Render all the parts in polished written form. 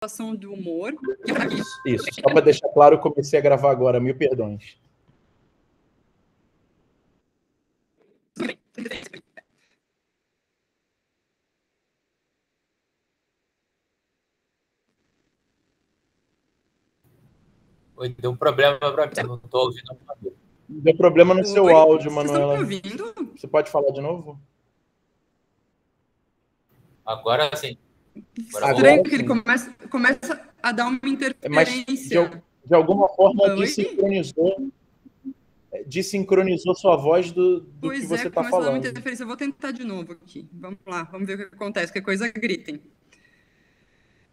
relação do humor. Isso. Só para deixar claro, eu comecei a gravar agora, 1000 perdões. Oi, deu um problema para mim, não estou ouvindo. Deu problema no seu áudio, Manuela. Vocês estão me ouvindo? Você pode falar de novo? Agora sim. Estranho que ele começa a dar uma interferência. Mas, de alguma forma, desincronizou sua voz do que você está falando. Começa a dar uma interferência. Eu vou tentar de novo aqui. Vamos lá, vamos ver o que acontece. Que coisa, gritem.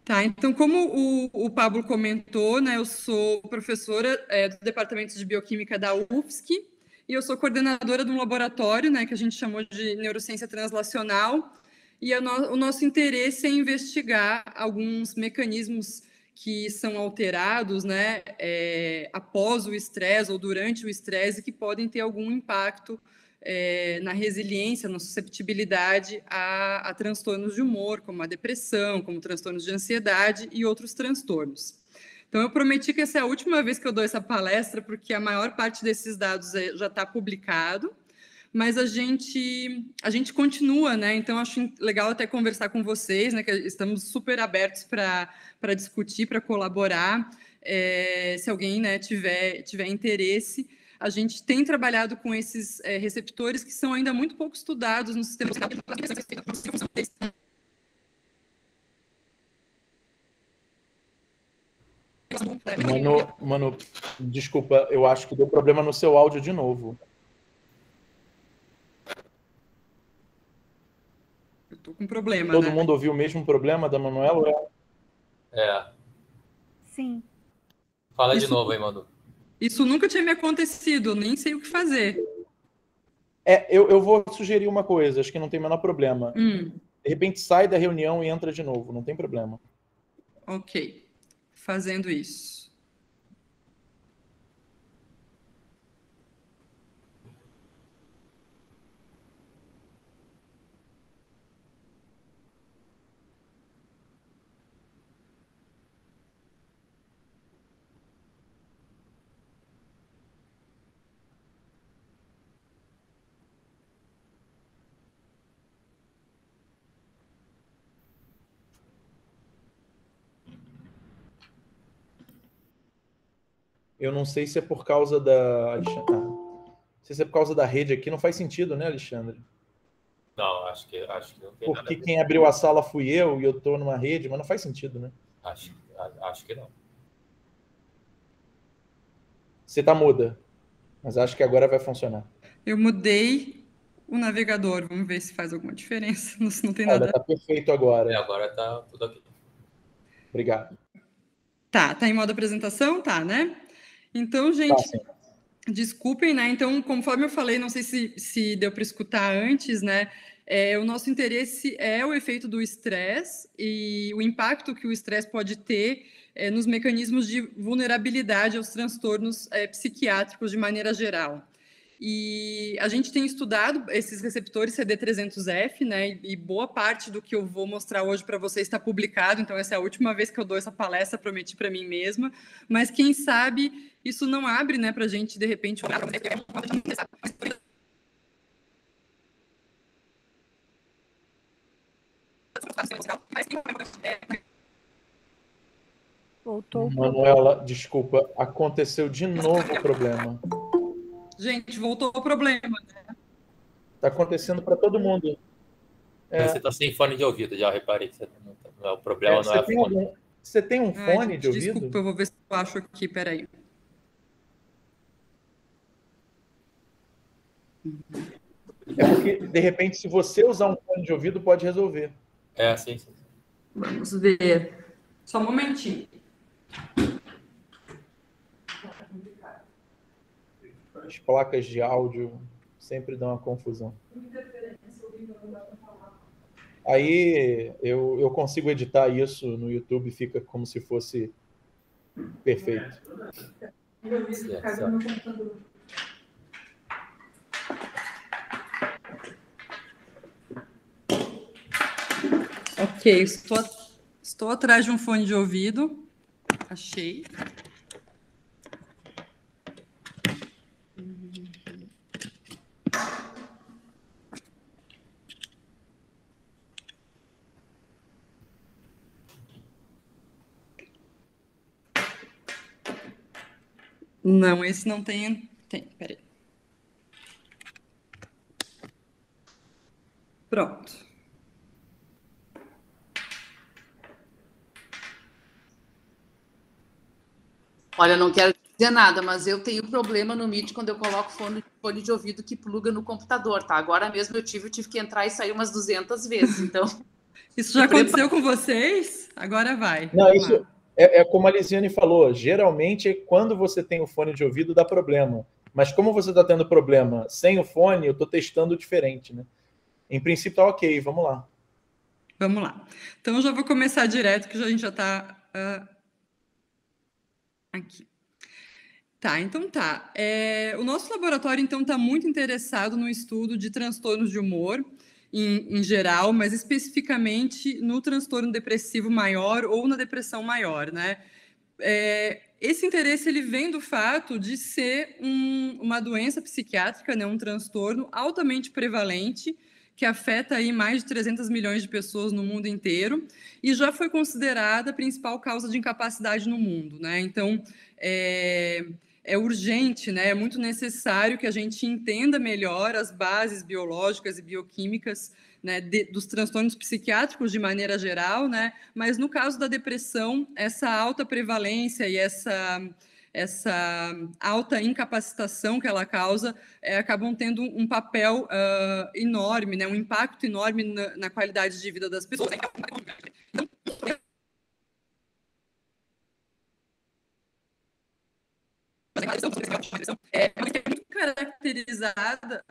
Tá, então, como o Pablo comentou, né, eu sou professora do Departamento de Bioquímica da UFSC e eu sou coordenadora de um laboratório, né, que a gente chamou de Neurociência Translacional, e o nosso interesse é investigar alguns mecanismos que são alterados, né, após o estresse ou durante o estresse, que podem ter algum impacto na resiliência, na susceptibilidade a transtornos de humor, como a depressão, como transtornos de ansiedade e outros transtornos. Então, eu prometi que essa é a última vez que eu dou essa palestra, porque a maior parte desses dados já está publicado, mas a gente continua, né? Então, acho legal até conversar com vocês, né? Que estamos super abertos para discutir, para colaborar. Se alguém, né, tiver interesse, a gente tem trabalhado com esses receptores que são ainda muito pouco estudados no sistema. Mano, desculpa, eu acho que deu problema no seu áudio de novo. Eu tô com problema, Todo mundo ouviu o mesmo problema da Manuela? Sim. Fala de novo aí, Manu. Isso nunca tinha me acontecido, nem sei o que fazer. Eu vou sugerir uma coisa, acho que não tem o menor problema. De repente sai da reunião e entra de novo, não tem problema. Ok, fazendo isso. Eu não sei se é por causa da... Não sei se é por causa da rede aqui, não faz sentido, né, Alexandre? Não, acho que não tem nada. Porque quem abriu a sala fui eu e eu estou numa rede, mas não faz sentido, né? Acho que não. Você está muda, mas acho que agora vai funcionar. Eu mudei o navegador, vamos ver se faz alguma diferença. Não tem nada. Está perfeito agora. Agora está tudo aqui. Obrigado. Tá em modo apresentação? Tá, né? Então, gente, desculpem, né? Então, conforme eu falei, não sei se deu para escutar antes, né? O nosso interesse é o efeito do estresse e o impacto que o estresse pode ter nos mecanismos de vulnerabilidade aos transtornos psiquiátricos de maneira geral. E a gente tem estudado esses receptores CD300F, né? E boa parte do que eu vou mostrar hoje para vocês está publicado. Então, essa é a última vez que eu dou essa palestra, prometi para mim mesma. Mas quem sabe isso não abre, né, para a gente, de repente, olhar para Voltou. Manuela, desculpa, aconteceu de novo o problema. Gente, voltou o problema, né? Está acontecendo para todo mundo. Você está sem fone de ouvido, já reparei que não é o problema, não é o fone. Você tem um fone gente, de ouvido? Desculpa, eu vou ver se eu acho aqui, peraí. É porque, de repente, se você usar um fone de ouvido, pode resolver. Sim. Vamos ver. Só um momentinho. As placas de áudio sempre dão uma confusão. Aí eu consigo editar isso no YouTube, fica como se fosse perfeito. Ok, Estou atrás de um fone de ouvido. Achei. Não, esse não tem. Peraí. Pronto. Olha, não quero dizer nada, mas eu tenho problema no Meet quando eu coloco fone de ouvido que pluga no computador, tá? Agora mesmo eu tive que entrar e sair umas 200 vezes, então... Isso já aconteceu com vocês? Agora vai. Não, isso é como a Lisiane falou. Geralmente, quando você tem o fone de ouvido, dá problema. Mas como você está tendo problema sem o fone, eu estou testando diferente, né? Em princípio, tá ok. Vamos lá. Vamos lá. Então, eu já vou começar direto, que a gente já está... aqui. Tá, então tá. O nosso laboratório, então, está muito interessado no estudo de transtornos de humor, em geral, mas especificamente no transtorno depressivo maior ou na depressão maior, né? Esse interesse ele vem do fato de ser uma doença psiquiátrica, né, um transtorno altamente prevalente, que afeta aí mais de 300 milhões de pessoas no mundo inteiro, e já foi considerada a principal causa de incapacidade no mundo, né? Então, é urgente, né? É muito necessário que a gente entenda melhor as bases biológicas e bioquímicas, né, dos transtornos psiquiátricos de maneira geral, né? Mas no caso da depressão, essa alta prevalência e essa alta incapacitação que ela causa acabam tendo um papel enorme, né? Um impacto enorme na qualidade de vida das pessoas. É muito caracterizada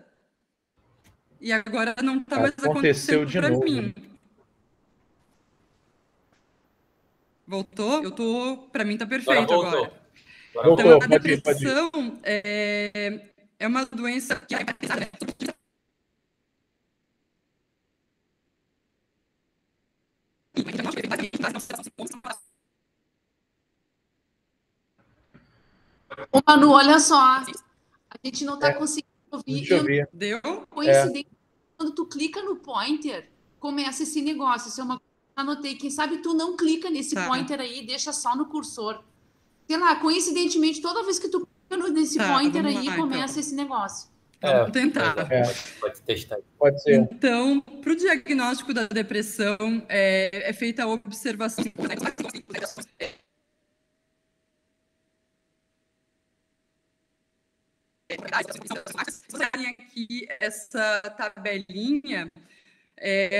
e agora não está mais acontecendo para mim. Voltou? Para mim está perfeito agora. Voltou, então, a depressão é uma doença que é caracterizada. Ô, Manu, olha só. A gente não está conseguindo ouvir. Deixa eu ver. Deu? Coincidência, quando tu clica no pointer, começa esse negócio. Isso é uma coisa que eu anotei. Quem sabe tu não clica nesse pointer aí, deixa só no cursor. Sei lá, coincidentemente, toda vez que tu clica nesse pointer aí, lá, começa então. esse negócio. Vamos tentar. Pode testar. Pode ser. Então, para o diagnóstico da depressão, é feita a observação. Você tem aqui essa tabelinha,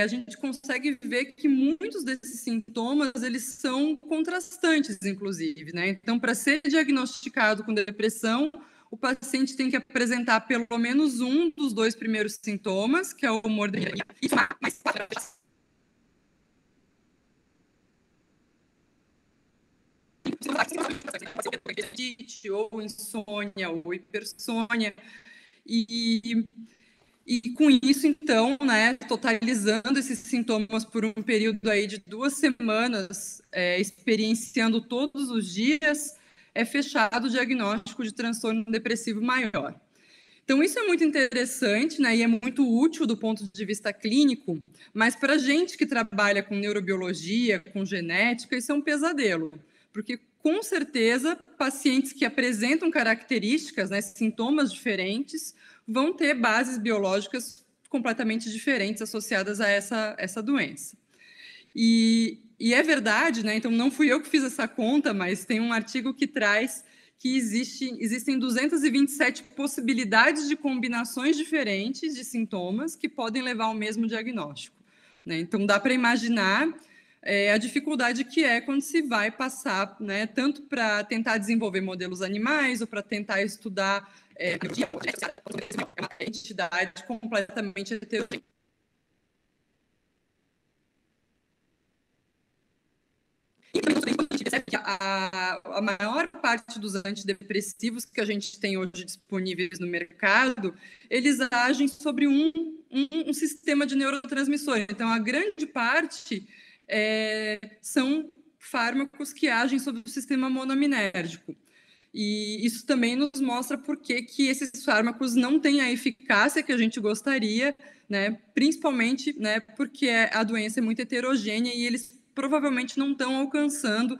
a gente consegue ver que muitos desses sintomas eles são contrastantes, inclusive, né? Então, para ser diagnosticado com depressão, o paciente tem que apresentar pelo menos um dos 2 primeiros sintomas, que é o humor deprimido, mais 4 ou insônia ou hipersônia e com isso, então, né, totalizando esses sintomas por um período aí de 2 semanas, experienciando todos os dias, é fechado o diagnóstico de transtorno depressivo maior. Então, isso é muito interessante, né, e é muito útil do ponto de vista clínico, mas para a gente que trabalha com neurobiologia, com genética, isso é um pesadelo, porque, com certeza, pacientes que apresentam características, né, sintomas diferentes, vão ter bases biológicas completamente diferentes associadas a essa doença. E é verdade, né? Então, não fui eu que fiz essa conta, mas tem um artigo que traz que existem 227 possibilidades de combinações diferentes de sintomas que podem levar ao mesmo diagnóstico, né? Então, dá para imaginar a dificuldade que é quando se vai passar, né, tanto para tentar desenvolver modelos animais ou para tentar estudar uma entidade completamente heterogênea. A maior parte dos antidepressivos que a gente tem hoje disponíveis no mercado, eles agem sobre um sistema de neurotransmissor. Então, a grande parte são fármacos que agem sobre o sistema monoaminérgico. E isso também nos mostra por que esses fármacos não têm a eficácia que a gente gostaria, né? Principalmente, né, porque a doença é muito heterogênea e eles provavelmente não estão alcançando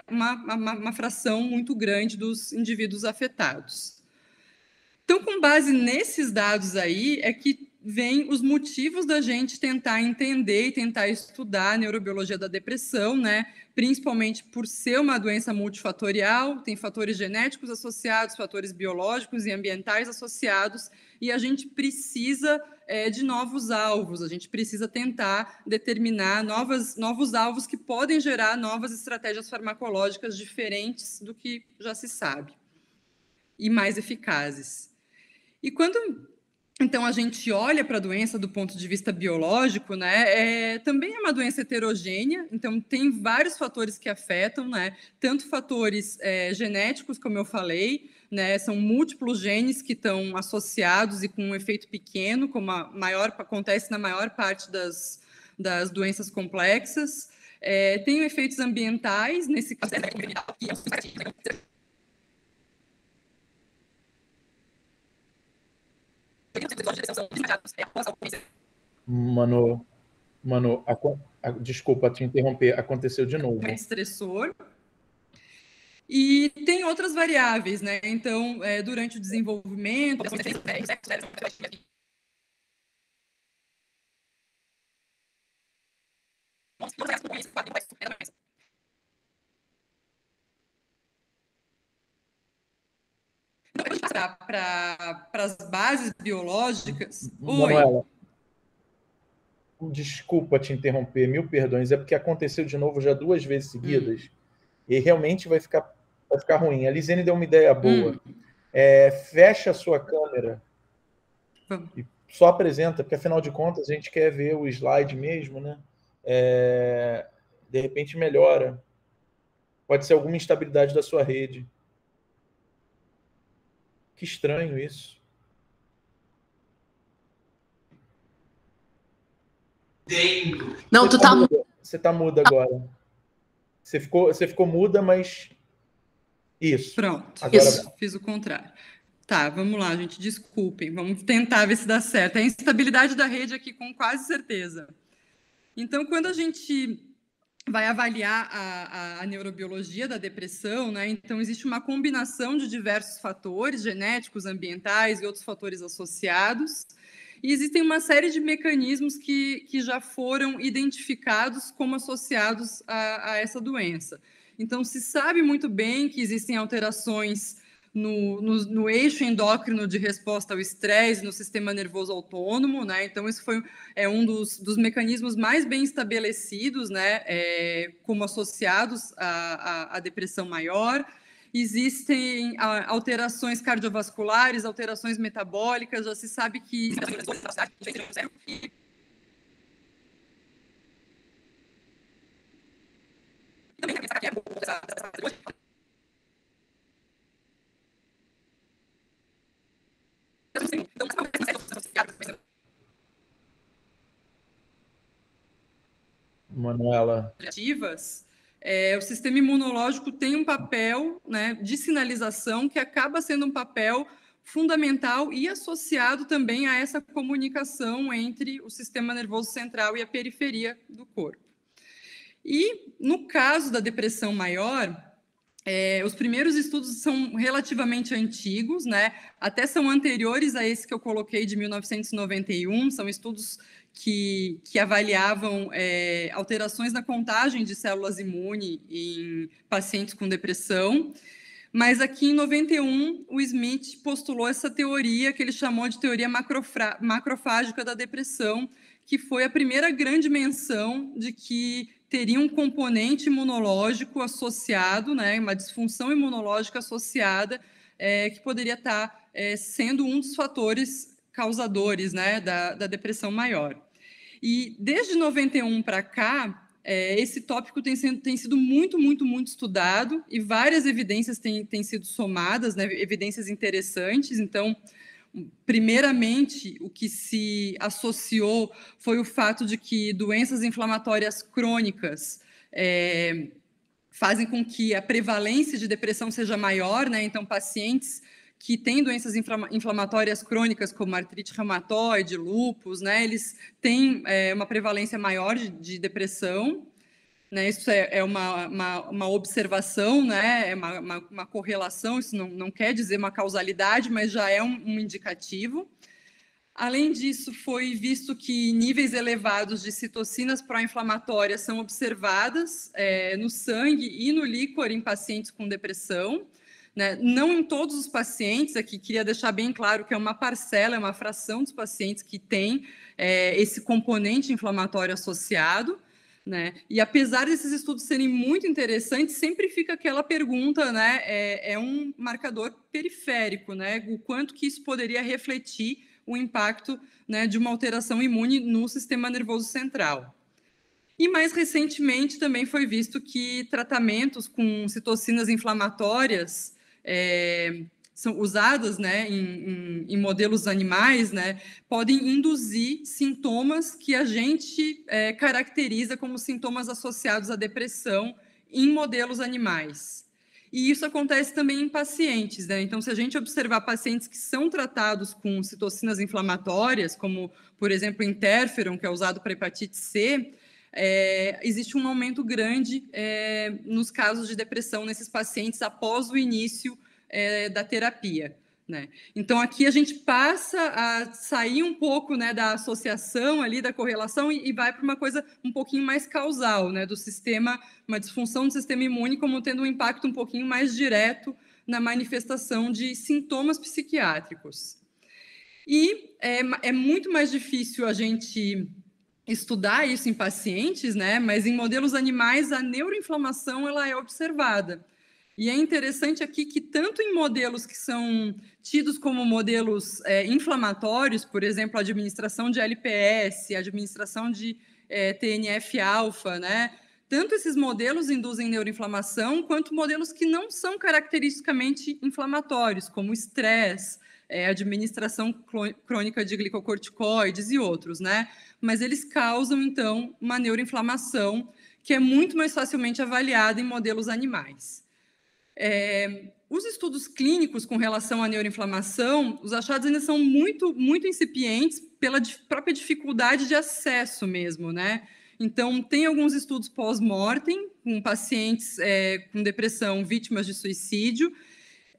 uma fração muito grande dos indivíduos afetados. Então, com base nesses dados aí, é que vem os motivos da gente tentar entender e tentar estudar a neurobiologia da depressão, né? Principalmente por ser uma doença multifatorial, tem fatores genéticos associados, fatores biológicos e ambientais associados, e a gente precisa de novos alvos, a gente precisa tentar determinar novos alvos que podem gerar novas estratégias farmacológicas diferentes do que já se sabe, e mais eficazes. E quando, então, a gente olha para a doença do ponto de vista biológico, né, também é uma doença heterogênea, então tem vários fatores que afetam, né, tanto fatores genéticos, como eu falei, né, são múltiplos genes que estão associados e com um efeito pequeno, como acontece na maior parte das doenças complexas. Tem efeitos ambientais, nesse caso, Mano, desculpa te interromper, aconteceu de novo. Estressor. E tem outras variáveis, né? Então, durante o desenvolvimento... Para as bases biológicas... Manuela, desculpa te interromper, mil perdões, é porque aconteceu de novo já 2 vezes seguidas e realmente vai ficar ruim. A Lisiane deu uma ideia boa. Fecha a sua câmera e só apresenta, porque afinal de contas a gente quer ver o slide mesmo, né? De repente melhora. Pode ser alguma instabilidade da sua rede. Que estranho isso. Não, tu tá muda. Você tá muda agora. Você ficou muda, mas isso. Pronto. Agora Isso. Fiz o contrário. Tá, vamos lá, gente. Desculpem. Vamos tentar ver se dá certo. É a instabilidade da rede aqui, com quase certeza. Então, quando a gente vai avaliar a neurobiologia da depressão, né? Então, existe uma combinação de diversos fatores genéticos, ambientais e outros fatores associados. E existem uma série de mecanismos que já foram identificados como associados a essa doença. Então, se sabe muito bem que existem alterações no eixo endócrino de resposta ao estresse, no sistema nervoso autônomo, né? Então, isso foi um dos mecanismos mais bem estabelecidos, né? Como associados à depressão maior. Existem alterações cardiovasculares, alterações metabólicas, já se sabe que... Manuela. O sistema imunológico tem um papel, né, de sinalização que acaba sendo um papel fundamental e associado também a essa comunicação entre o sistema nervoso central e a periferia do corpo. E, no caso da depressão maior, os primeiros estudos são relativamente antigos, né? Até são anteriores a esse que eu coloquei de 1991, são estudos que avaliavam alterações na contagem de células imunes em pacientes com depressão. Mas aqui em 91, o Smith postulou essa teoria que ele chamou de teoria macrofágica da depressão, que foi a primeira grande menção de que teria um componente imunológico associado, né, uma disfunção imunológica associada, que poderia estar sendo um dos fatores causadores, né, da depressão maior. E desde 91 para cá, esse tópico tem sido muito, muito, muito estudado e várias evidências têm sido somadas, né, evidências interessantes. Então, primeiramente, o que se associou foi o fato de que doenças inflamatórias crônicas fazem com que a prevalência de depressão seja maior, né? Então, pacientes que têm doenças inflamatórias crônicas, como artrite reumatoide, lúpus, né? Eles têm uma prevalência maior de depressão, né? Isso é uma observação, né? É uma correlação, isso não quer dizer uma causalidade, mas já é um indicativo. Além disso, foi visto que níveis elevados de citocinas pró-inflamatórias são observadas no sangue e no líquor em pacientes com depressão, né? Não em todos os pacientes, aqui queria deixar bem claro que é uma parcela, é uma fração dos pacientes que tem esse componente inflamatório associado, né? E apesar desses estudos serem muito interessantes, sempre fica aquela pergunta, né? É um marcador periférico, né? O quanto que isso poderia refletir o impacto, né, de uma alteração imune no sistema nervoso central. E mais recentemente também foi visto que tratamentos com citocinas inflamatórias são usadas, né, em modelos animais, né, podem induzir sintomas que a gente caracteriza como sintomas associados à depressão em modelos animais. E isso acontece também em pacientes, né? Então, se a gente observar pacientes que são tratados com citocinas inflamatórias, como, por exemplo, interferon, que é usado para hepatite C, existe um aumento grande nos casos de depressão nesses pacientes após o início da terapia, né? Então, aqui a gente passa a sair um pouco, né, da associação ali, da correlação, e vai para uma coisa um pouquinho mais causal, né, do sistema, uma disfunção do sistema imune como tendo um impacto um pouquinho mais direto na manifestação de sintomas psiquiátricos. E é muito mais difícil a gente estudar isso em pacientes, né, mas em modelos animais a neuroinflamação ela é observada. E é interessante aqui que tanto em modelos que são tidos como modelos inflamatórios, por exemplo, a administração de LPS, a administração de TNF-alfa, né? Tanto esses modelos induzem neuroinflamação, quanto modelos que não são caracteristicamente inflamatórios, como estresse, administração crônica de glicocorticoides e outros, né? Mas eles causam, então, uma neuroinflamação que é muito mais facilmente avaliada em modelos animais. Os estudos clínicos com relação à neuroinflamação, os achados ainda são muito, muito incipientes pela própria dificuldade de acesso mesmo, né? Então, tem alguns estudos pós-mortem com pacientes com depressão vítimas de suicídio,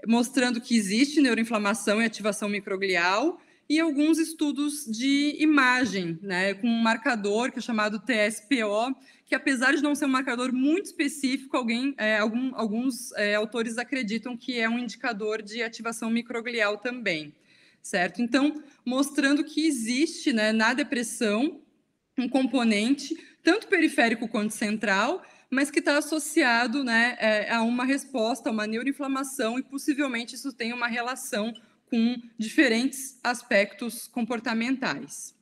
mostrando que existe neuroinflamação e ativação microglial, e alguns estudos de imagem, né, com um marcador que é chamado TSPO, que apesar de não ser um marcador muito específico, alguns autores acreditam que é um indicador de ativação microglial também, certo? Então, mostrando que existe, né, na depressão um componente, tanto periférico quanto central, mas que está associado, né, a uma resposta, a uma neuroinflamação, e possivelmente isso tem uma relação com diferentes aspectos comportamentais.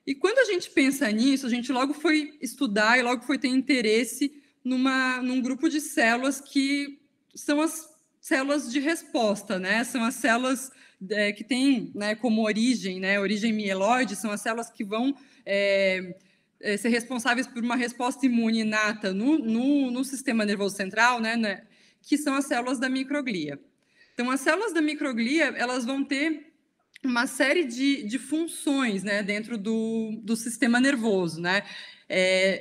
E quando a gente pensa nisso, a gente logo foi estudar e logo foi ter interesse num grupo de células que são as células de resposta, né? São as células que têm, né, como origem, né, origem mieloide, são as células que vão ser responsáveis por uma resposta imune inata no sistema nervoso central, né, que são as células da microglia. Então, as células da microglia, elas vão ter uma série de funções, né, dentro do sistema nervoso, né?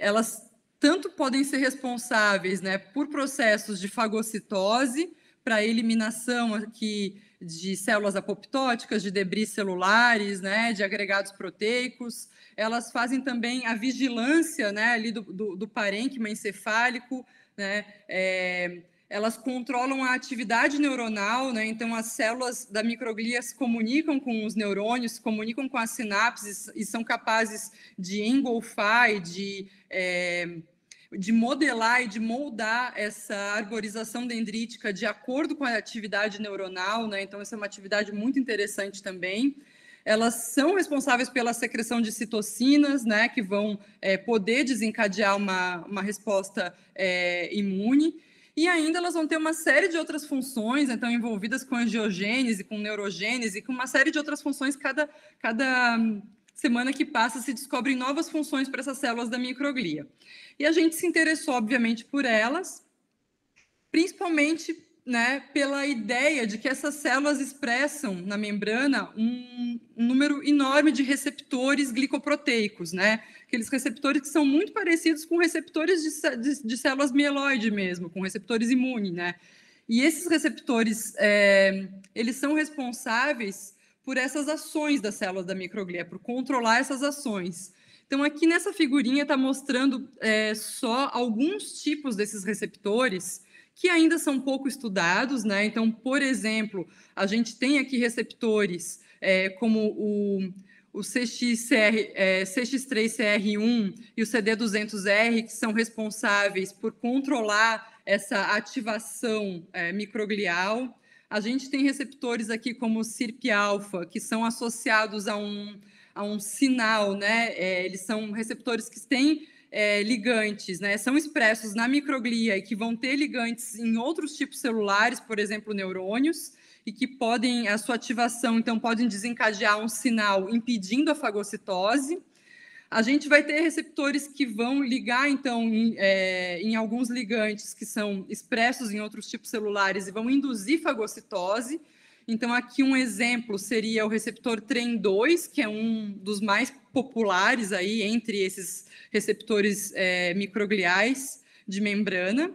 Elas tanto podem ser responsáveis, né, por processos de fagocitose, para a eliminação aqui de células apoptóticas, de debris celulares, né, de agregados proteicos. Elas fazem também a vigilância, né, ali do parênquima encefálico, né, elas controlam a atividade neuronal, né? Então as células da microglia se comunicam com os neurônios, se comunicam com as sinapses e são capazes de engolfar e de modelar e de moldar essa arborização dendrítica de acordo com a atividade neuronal, né? Então essa é uma atividade muito interessante também. Elas são responsáveis pela secreção de citocinas, né, que vão poder desencadear uma resposta imune. E ainda elas vão ter uma série de outras funções, então envolvidas com angiogênese, com neurogênese, com uma série de outras funções. Cada semana que passa se descobrem novas funções para essas células da microglia. E a gente se interessou, obviamente, por elas, principalmente, né, pela ideia de que essas células expressam na membrana um número enorme de receptores glicoproteicos, né? Aqueles receptores que são muito parecidos com receptores de células mieloide mesmo, com receptores imunes, né? E esses receptores, eles são responsáveis por essas ações das células da microglia, por controlar essas ações. Então, aqui nessa figurinha está mostrando só alguns tipos desses receptores que ainda são pouco estudados, né? Então, por exemplo, a gente tem aqui receptores como o CX3CR1 e o CD200R, que são responsáveis por controlar essa ativação microglial. A gente tem receptores aqui como o CIRP-alfa, que são associados a um sinal, né? Eles são receptores que têm ligantes, né? São expressos na microglia e que vão ter ligantes em outros tipos celulares, por exemplo, neurônios, e que podem, a sua ativação, então, podem desencadear um sinal impedindo a fagocitose. A gente vai ter receptores que vão ligar, então, em alguns ligantes que são expressos em outros tipos celulares e vão induzir fagocitose. Então, aqui um exemplo seria o receptor TREM2, que é um dos mais populares aí entre esses receptores microgliais de membrana,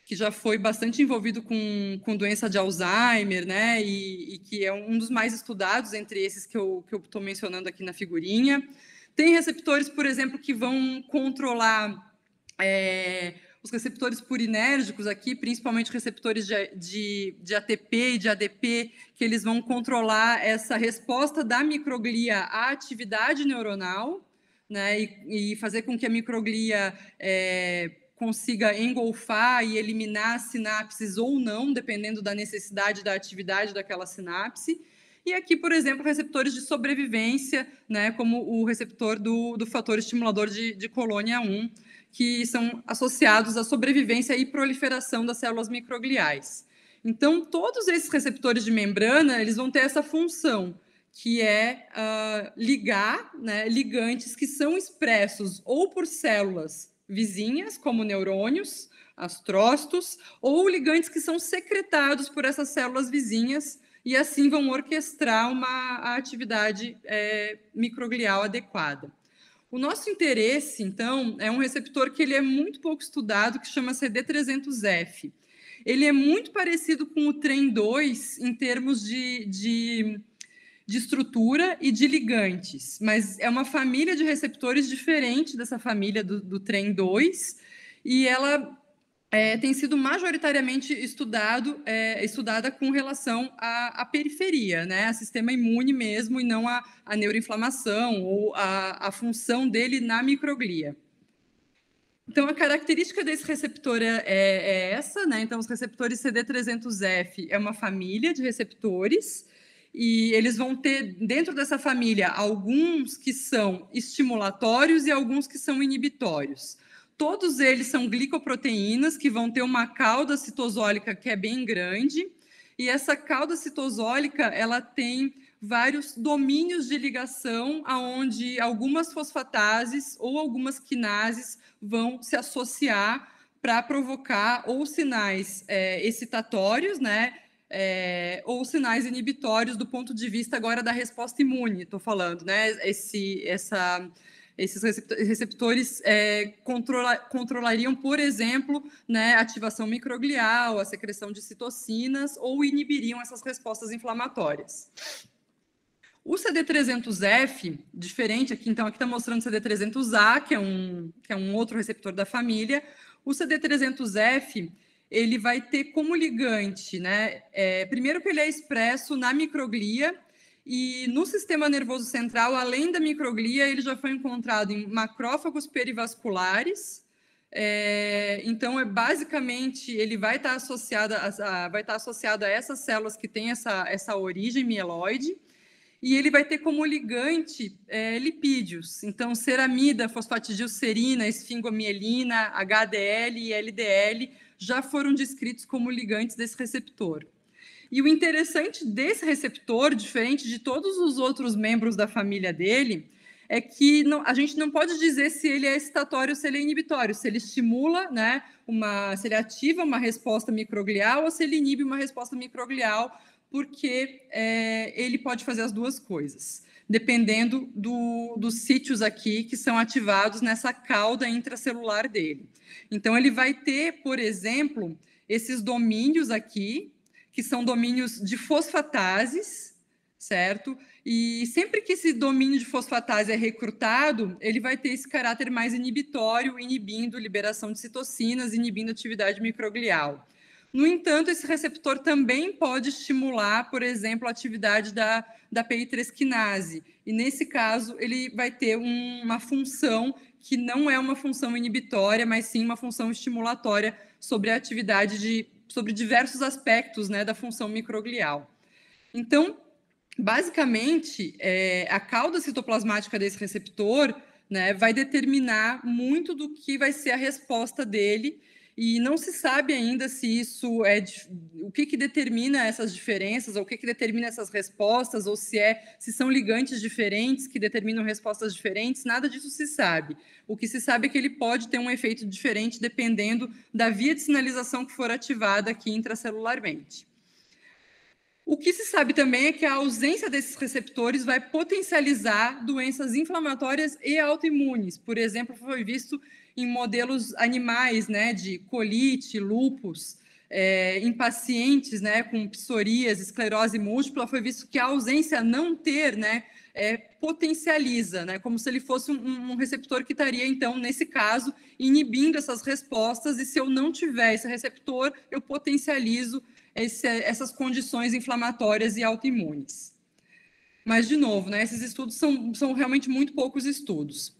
que já foi bastante envolvido com doença de Alzheimer, né? E que é um dos mais estudados entre esses que eu estou mencionando aqui na figurinha. Tem receptores, por exemplo, que vão controlar os receptores purinérgicos aqui, principalmente receptores de ATP e de ADP, que eles vão controlar essa resposta da microglia à atividade neuronal, né, e fazer com que a microglia consiga engolfar e eliminar sinapses ou não, dependendo da necessidade da atividade daquela sinapse. E aqui, por exemplo, receptores de sobrevivência, né, como o receptor do fator estimulador de colônia 1, que são associados à sobrevivência e proliferação das células microgliais. Então, todos esses receptores de membrana, eles vão ter essa função, que é ligar, né, ligantes que são expressos ou por células vizinhas, como neurônios, astrócitos, ou ligantes que são secretados por essas células vizinhas, e assim vão orquestrar a atividade microglial adequada. O nosso interesse, então, é um receptor que ele é muito pouco estudado, que chama CD300F. Ele é muito parecido com o TREM2 em termos de estrutura e de ligantes, mas é uma família de receptores diferente dessa família do TREM2, e ela tem sido majoritariamente estudada com relação à periferia, né, a sistema imune mesmo, e não a neuroinflamação ou a função dele na microglia. Então, a característica desse receptor é essa, né? Então, os receptores CD300F é uma família de receptores, e eles vão ter, dentro dessa família, alguns que são estimulatórios e alguns que são inibitórios. Todos eles são glicoproteínas que vão ter uma cauda citosólica que é bem grande, e essa cauda citosólica ela tem vários domínios de ligação aonde algumas fosfatases ou algumas quinases vão se associar para provocar ou sinais excitatórios, né, ou sinais inibitórios do ponto de vista agora da resposta imune, estou falando, né, esses receptores controlariam, por exemplo, né, a ativação microglial, a secreção de citocinas, ou inibiriam essas respostas inflamatórias. O CD300F, diferente aqui, então aqui está mostrando o CD300A, que é um outro receptor da família. O CD300F, ele vai ter como ligante, né, primeiro que ele é expresso na microglia, e no sistema nervoso central, além da microglia, ele já foi encontrado em macrófagos perivasculares. Então, basicamente, ele vai estar associado a essas células que têm essa origem mieloide, e ele vai ter como ligante lipídios. Então, ceramida, fosfatidilcerina, esfingomielina, HDL e LDL já foram descritos como ligantes desse receptor. E o interessante desse receptor, diferente de todos os outros membros da família dele, é que a gente não pode dizer se ele é excitatório ou se ele é inibitório, se ele estimula, né, se ele ativa uma resposta microglial ou se ele inibe uma resposta microglial, porque ele pode fazer as duas coisas, dependendo dos sítios aqui que são ativados nessa cauda intracelular dele. Então, ele vai ter, por exemplo, esses domínios aqui, que são domínios de fosfatases, certo? E sempre que esse domínio de fosfatase é recrutado, ele vai ter esse caráter mais inibitório, inibindo liberação de citocinas, inibindo atividade microglial. No entanto, esse receptor também pode estimular, por exemplo, a atividade da PI3 quinase. E, nesse caso, ele vai ter uma função que não é uma função inibitória, mas sim uma função estimulatória sobre a atividade sobre diversos aspectos, né, da função microglial. Então, basicamente, a cauda citoplasmática desse receptor, né, vai determinar muito do que vai ser a resposta dele, e não se sabe ainda se isso o que determina essas diferenças, ou o que determina essas respostas, ou se são ligantes diferentes que determinam respostas diferentes, nada disso se sabe. O que se sabe é que ele pode ter um efeito diferente dependendo da via de sinalização que for ativada aqui intracelularmente. O que se sabe também é que a ausência desses receptores vai potencializar doenças inflamatórias e autoimunes. Por exemplo, foi visto em modelos animais, né, de colite, lúpus, em pacientes, né, com psoríase, esclerose múltipla, foi visto que a ausência não ter, né, potencializa, né, como se ele fosse um receptor que estaria, então, nesse caso, inibindo essas respostas, e se eu não tiver esse receptor, eu potencializo essas condições inflamatórias e autoimunes. Mas, de novo, né, esses estudos são realmente muito poucos estudos.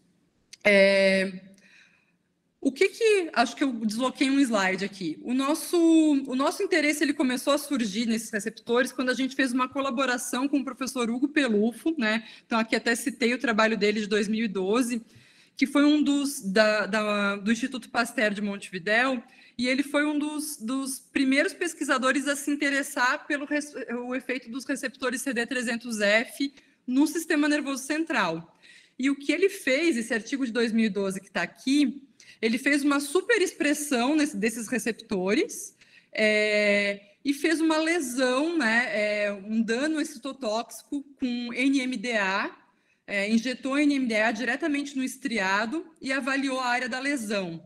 Acho que eu desloquei um slide aqui. O nosso interesse ele começou a surgir nesses receptores quando a gente fez uma colaboração com o professor Hugo Pelufo, né? Então, aqui até citei o trabalho dele de 2012, que foi um do Instituto Pasteur de Montevidéu, e ele foi um dos primeiros pesquisadores a se interessar pelo o efeito dos receptores CD300F no sistema nervoso central. E o que ele fez, esse artigo de 2012 que está aqui, ele fez uma superexpressão desses receptores e fez uma lesão, né, um dano excitotóxico com NMDA, injetou NMDA diretamente no estriado e avaliou a área da lesão.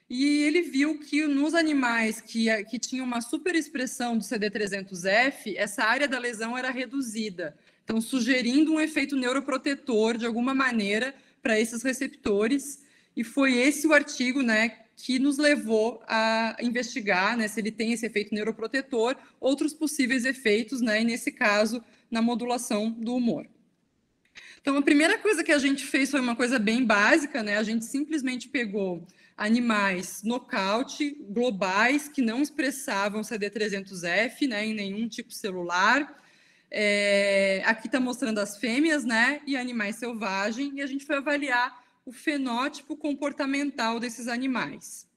E ele viu que nos animais que tinham uma superexpressão do CD300F, essa área da lesão era reduzida, então sugerindo um efeito neuroprotetor de alguma maneira para esses receptores. E foi esse o artigo, né, que nos levou a investigar, né, se ele tem esse efeito neuroprotetor, outros possíveis efeitos, né, e nesse caso, na modulação do humor. Então, a primeira coisa que a gente fez foi uma coisa bem básica, né, a gente simplesmente pegou animais nocaute globais que não expressavam CD300F, né, em nenhum tipo celular. Aqui está mostrando as fêmeas, né, e animais selvagens, e a gente foi avaliar o fenótipo comportamental desses animais.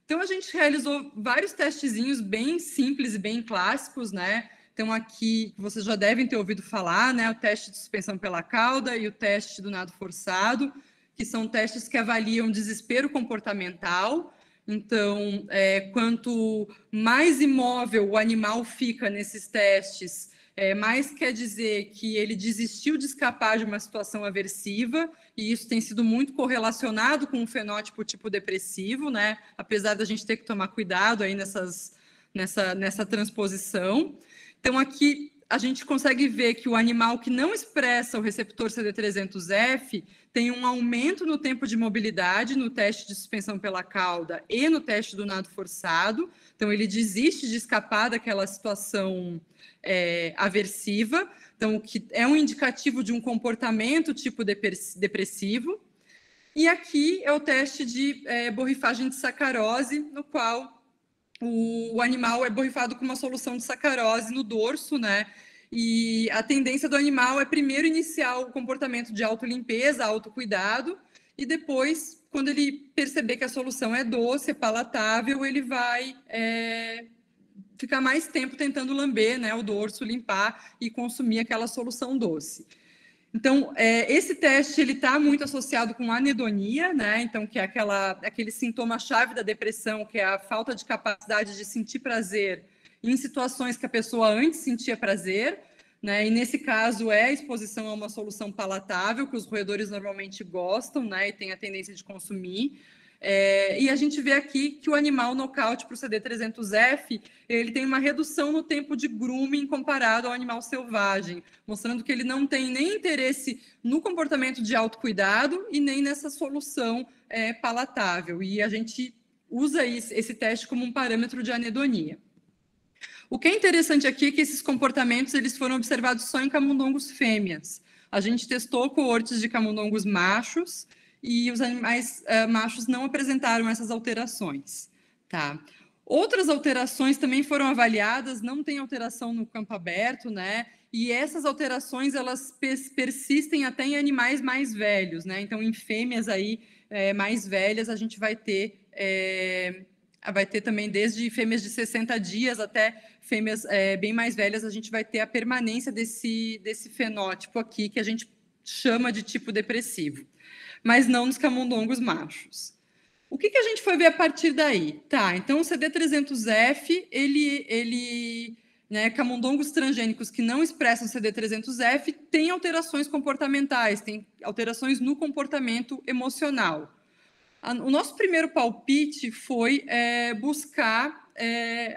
Então, a gente realizou vários testezinhos bem simples e bem clássicos, né? Então, aqui, vocês já devem ter ouvido falar, né? O teste de suspensão pela cauda e o teste do nado forçado, que são testes que avaliam desespero comportamental. Então, quanto mais imóvel o animal fica nesses testes, mais quer dizer que ele desistiu de escapar de uma situação aversiva, e isso tem sido muito correlacionado com o fenótipo tipo depressivo, né? Apesar da gente ter que tomar cuidado aí nessa transposição. Então, aqui a gente consegue ver que o animal que não expressa o receptor CD300F tem um aumento no tempo de mobilidade no teste de suspensão pela cauda e no teste do nado forçado. Então, ele desiste de escapar daquela situação aversiva, então, que é um indicativo de um comportamento tipo depressivo. E aqui é o teste de borrifagem de sacarose, no qual o animal é borrifado com uma solução de sacarose no dorso, né? E a tendência do animal é primeiro iniciar o comportamento de autolimpeza, autocuidado, e depois quando ele perceber que a solução é doce, é palatável, ele vai ficar mais tempo tentando lamber, né, o dorso, limpar e consumir aquela solução doce. Então, esse teste ele está muito associado com anedonia, né? Então, que é aquele sintoma-chave da depressão, que é a falta de capacidade de sentir prazer em situações que a pessoa antes sentia prazer, né? E nesse caso é a exposição a uma solução palatável, que os roedores normalmente gostam, né? E têm a tendência de consumir. E a gente vê aqui que o animal nocaute para o CD300F, ele tem uma redução no tempo de grooming comparado ao animal selvagem, mostrando que ele não tem nem interesse no comportamento de autocuidado e nem nessa solução palatável. E a gente usa esse teste como um parâmetro de anedonia. O que é interessante aqui é que esses comportamentos eles foram observados só em camundongos fêmeas. A gente testou coortes de camundongos machos, e os animais machos não apresentaram essas alterações. Tá? Outras alterações também foram avaliadas, não tem alteração no campo aberto, né? E essas alterações, elas persistem até em animais mais velhos, né? Então, em fêmeas aí, mais velhas, a gente vai ter também desde fêmeas de 60 dias até fêmeas bem mais velhas, a gente vai ter a permanência desse fenótipo aqui, que a gente chama de tipo depressivo, mas não nos camundongos machos. O que a gente foi ver a partir daí? Tá, então o CD300F, camundongos transgênicos que não expressam CD300F têm alterações comportamentais, têm alterações no comportamento emocional. O nosso primeiro palpite foi buscar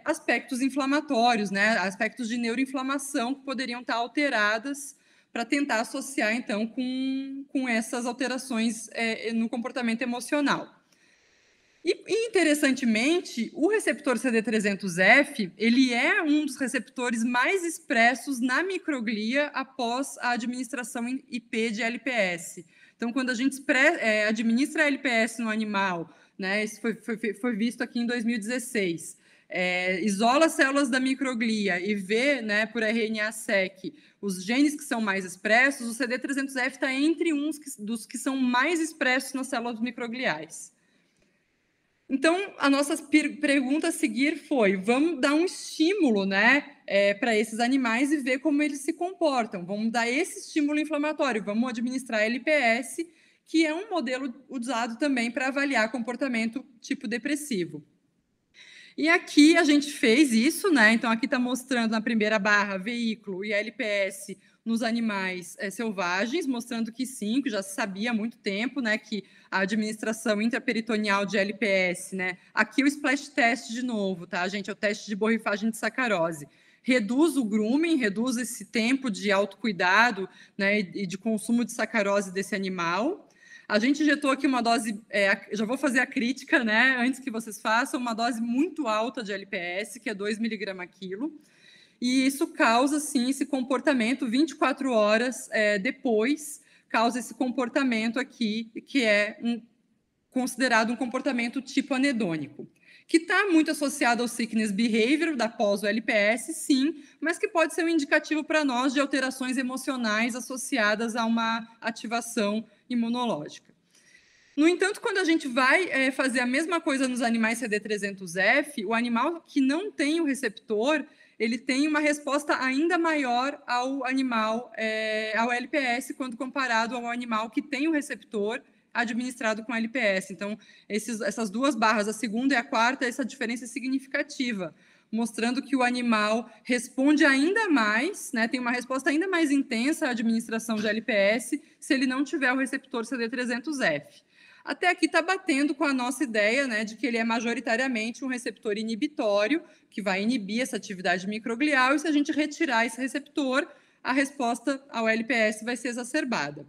aspectos inflamatórios, né, aspectos de neuroinflamação que poderiam estar alteradas para tentar associar, então, com essas alterações no comportamento emocional. E, interessantemente, o receptor CD300F, ele é um dos receptores mais expressos na microglia após a administração IP de LPS. Então, quando a gente administra a LPS no animal, né, isso foi visto aqui em 2016, isola as células da microglia e vê, né, por RNA-seq os genes que são mais expressos, o CD300F está entre dos que são mais expressos nas células microgliais. Então, a nossa pergunta a seguir foi, vamos dar um estímulo, né, para esses animais e ver como eles se comportam. Vamos dar esse estímulo inflamatório, vamos administrar LPS, que é um modelo usado também para avaliar comportamento tipo depressivo. E aqui a gente fez isso, né? Então, aqui está mostrando na primeira barra veículo e a LPS nos animais selvagens, mostrando que sim, que já se sabia há muito tempo, né, que a administração intraperitoneal de LPS, né? Aqui o splash test de novo, tá, gente? É o teste de borrifagem de sacarose. Reduz o grooming, reduz esse tempo de autocuidado, né, e de consumo de sacarose desse animal. A gente injetou aqui uma dose, já vou fazer a crítica, né, antes que vocês façam, uma dose muito alta de LPS, que é 2 mg/kg, e isso causa, sim, esse comportamento 24 horas depois, causa esse comportamento aqui, que é considerado um comportamento tipo anedônico, que está muito associado ao sickness behavior da pós-LPS, sim, mas que pode ser um indicativo para nós de alterações emocionais associadas a uma ativação imunológica. No entanto, quando a gente vai fazer a mesma coisa nos animais CD300F, o animal que não tem o receptor, ele tem uma resposta ainda maior ao LPS, quando comparado ao animal que tem o receptor administrado com LPS. Então, essas duas barras, a segunda e a quarta, essa diferença é significativa, mostrando que o animal responde ainda mais, né, tem uma resposta ainda mais intensa à administração de LPS se ele não tiver o receptor CD300F. Até aqui está batendo com a nossa ideia, né, de que ele é majoritariamente um receptor inibitório, que vai inibir essa atividade microglial, e se a gente retirar esse receptor, a resposta ao LPS vai ser exacerbada.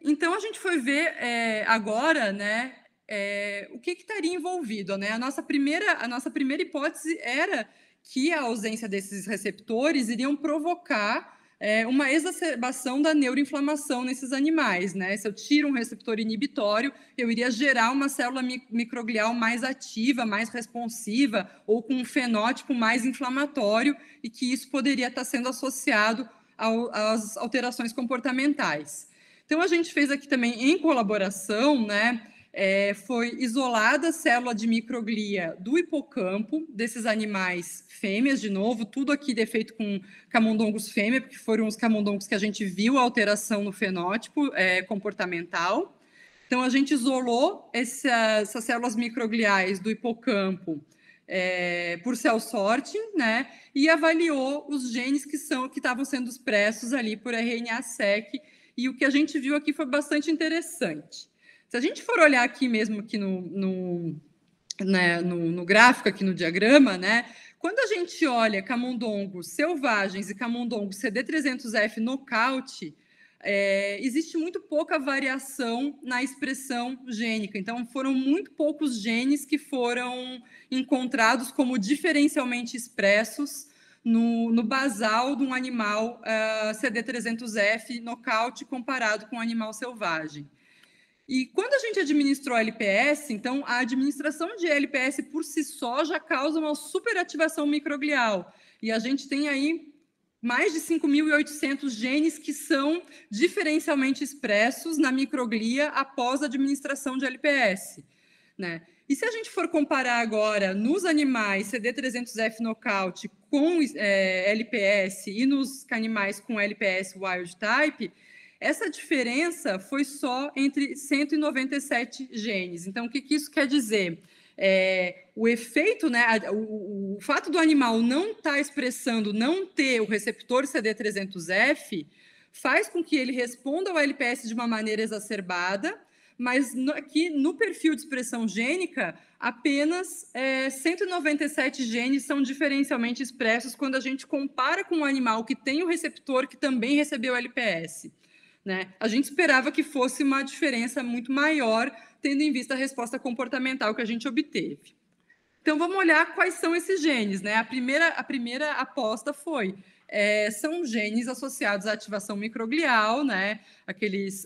Então, a gente foi ver agora, né, o que estaria envolvido, né? A nossa primeira hipótese era que a ausência desses receptores iriam provocar uma exacerbação da neuroinflamação nesses animais, né? Se eu tiro um receptor inibitório, eu iria gerar uma célula microglial mais ativa, mais responsiva, ou com um fenótipo mais inflamatório, e que isso poderia estar sendo associado às alterações comportamentais. Então, a gente fez aqui também, em colaboração, né, foi isolada a célula de microglia do hipocampo, desses animais fêmeas, de novo, tudo aqui é feito com camundongos fêmea, porque foram os camundongos que a gente viu a alteração no fenótipo comportamental. Então, a gente isolou essas células microgliais do hipocampo por cell sorting, né, e avaliou os genes que estavam sendo expressos ali por RNA-seq, e o que a gente viu aqui foi bastante interessante. Se a gente for olhar aqui mesmo aqui no gráfico, aqui no diagrama, né, quando a gente olha camundongos selvagens e camundongos CD300F nocaute, existe muito pouca variação na expressão gênica. Então, foram muito poucos genes que foram encontrados como diferencialmente expressos no basal de um animal CD300F nocaute comparado com um animal selvagem. E quando a gente administrou a LPS, então, a administração de LPS por si só já causa uma superativação microglial. E a gente tem aí mais de 5.800 genes que são diferencialmente expressos na microglia após a administração de LPS, né? E se a gente for comparar agora nos animais CD300F nocaute com LPS e nos animais com LPS wild type, essa diferença foi só entre 197 genes. Então, o que isso quer dizer? O efeito, né, o fato do animal não estar expressando, não ter o receptor CD300F, faz com que ele responda ao LPS de uma maneira exacerbada, mas aqui no perfil de expressão gênica, apenas 197 genes são diferencialmente expressos quando a gente compara com um animal que tem o receptor que também recebeu LPS. Né? A gente esperava que fosse uma diferença muito maior, tendo em vista a resposta comportamental que a gente obteve. Então, vamos olhar quais são esses genes. Né? A primeira aposta foi, são genes associados à ativação microglial, né? Aqueles